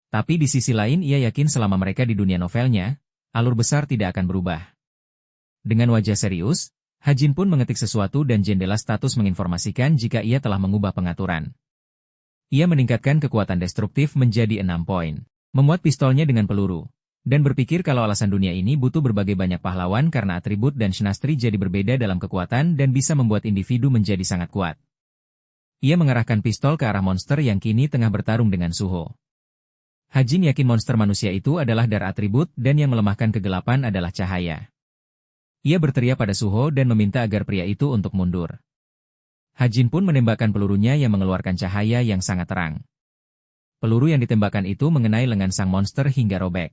Tapi di sisi lain ia yakin selama mereka di dunia novelnya, alur besar tidak akan berubah. Dengan wajah serius, Hajin pun mengetik sesuatu dan jendela status menginformasikan jika ia telah mengubah pengaturan. Ia meningkatkan kekuatan destruktif menjadi 6 poin, memuat pistolnya dengan peluru, dan berpikir kalau alasan dunia ini butuh berbagai banyak pahlawan karena atribut dan shenastri jadi berbeda dalam kekuatan dan bisa membuat individu menjadi sangat kuat. Ia mengarahkan pistol ke arah monster yang kini tengah bertarung dengan Suho. Hajin yakin monster manusia itu adalah dar atribut dan yang melemahkan kegelapan adalah cahaya. Ia berteriak pada Suho dan meminta agar pria itu untuk mundur. Hajin pun menembakkan pelurunya yang mengeluarkan cahaya yang sangat terang. Peluru yang ditembakkan itu mengenai lengan sang monster hingga robek.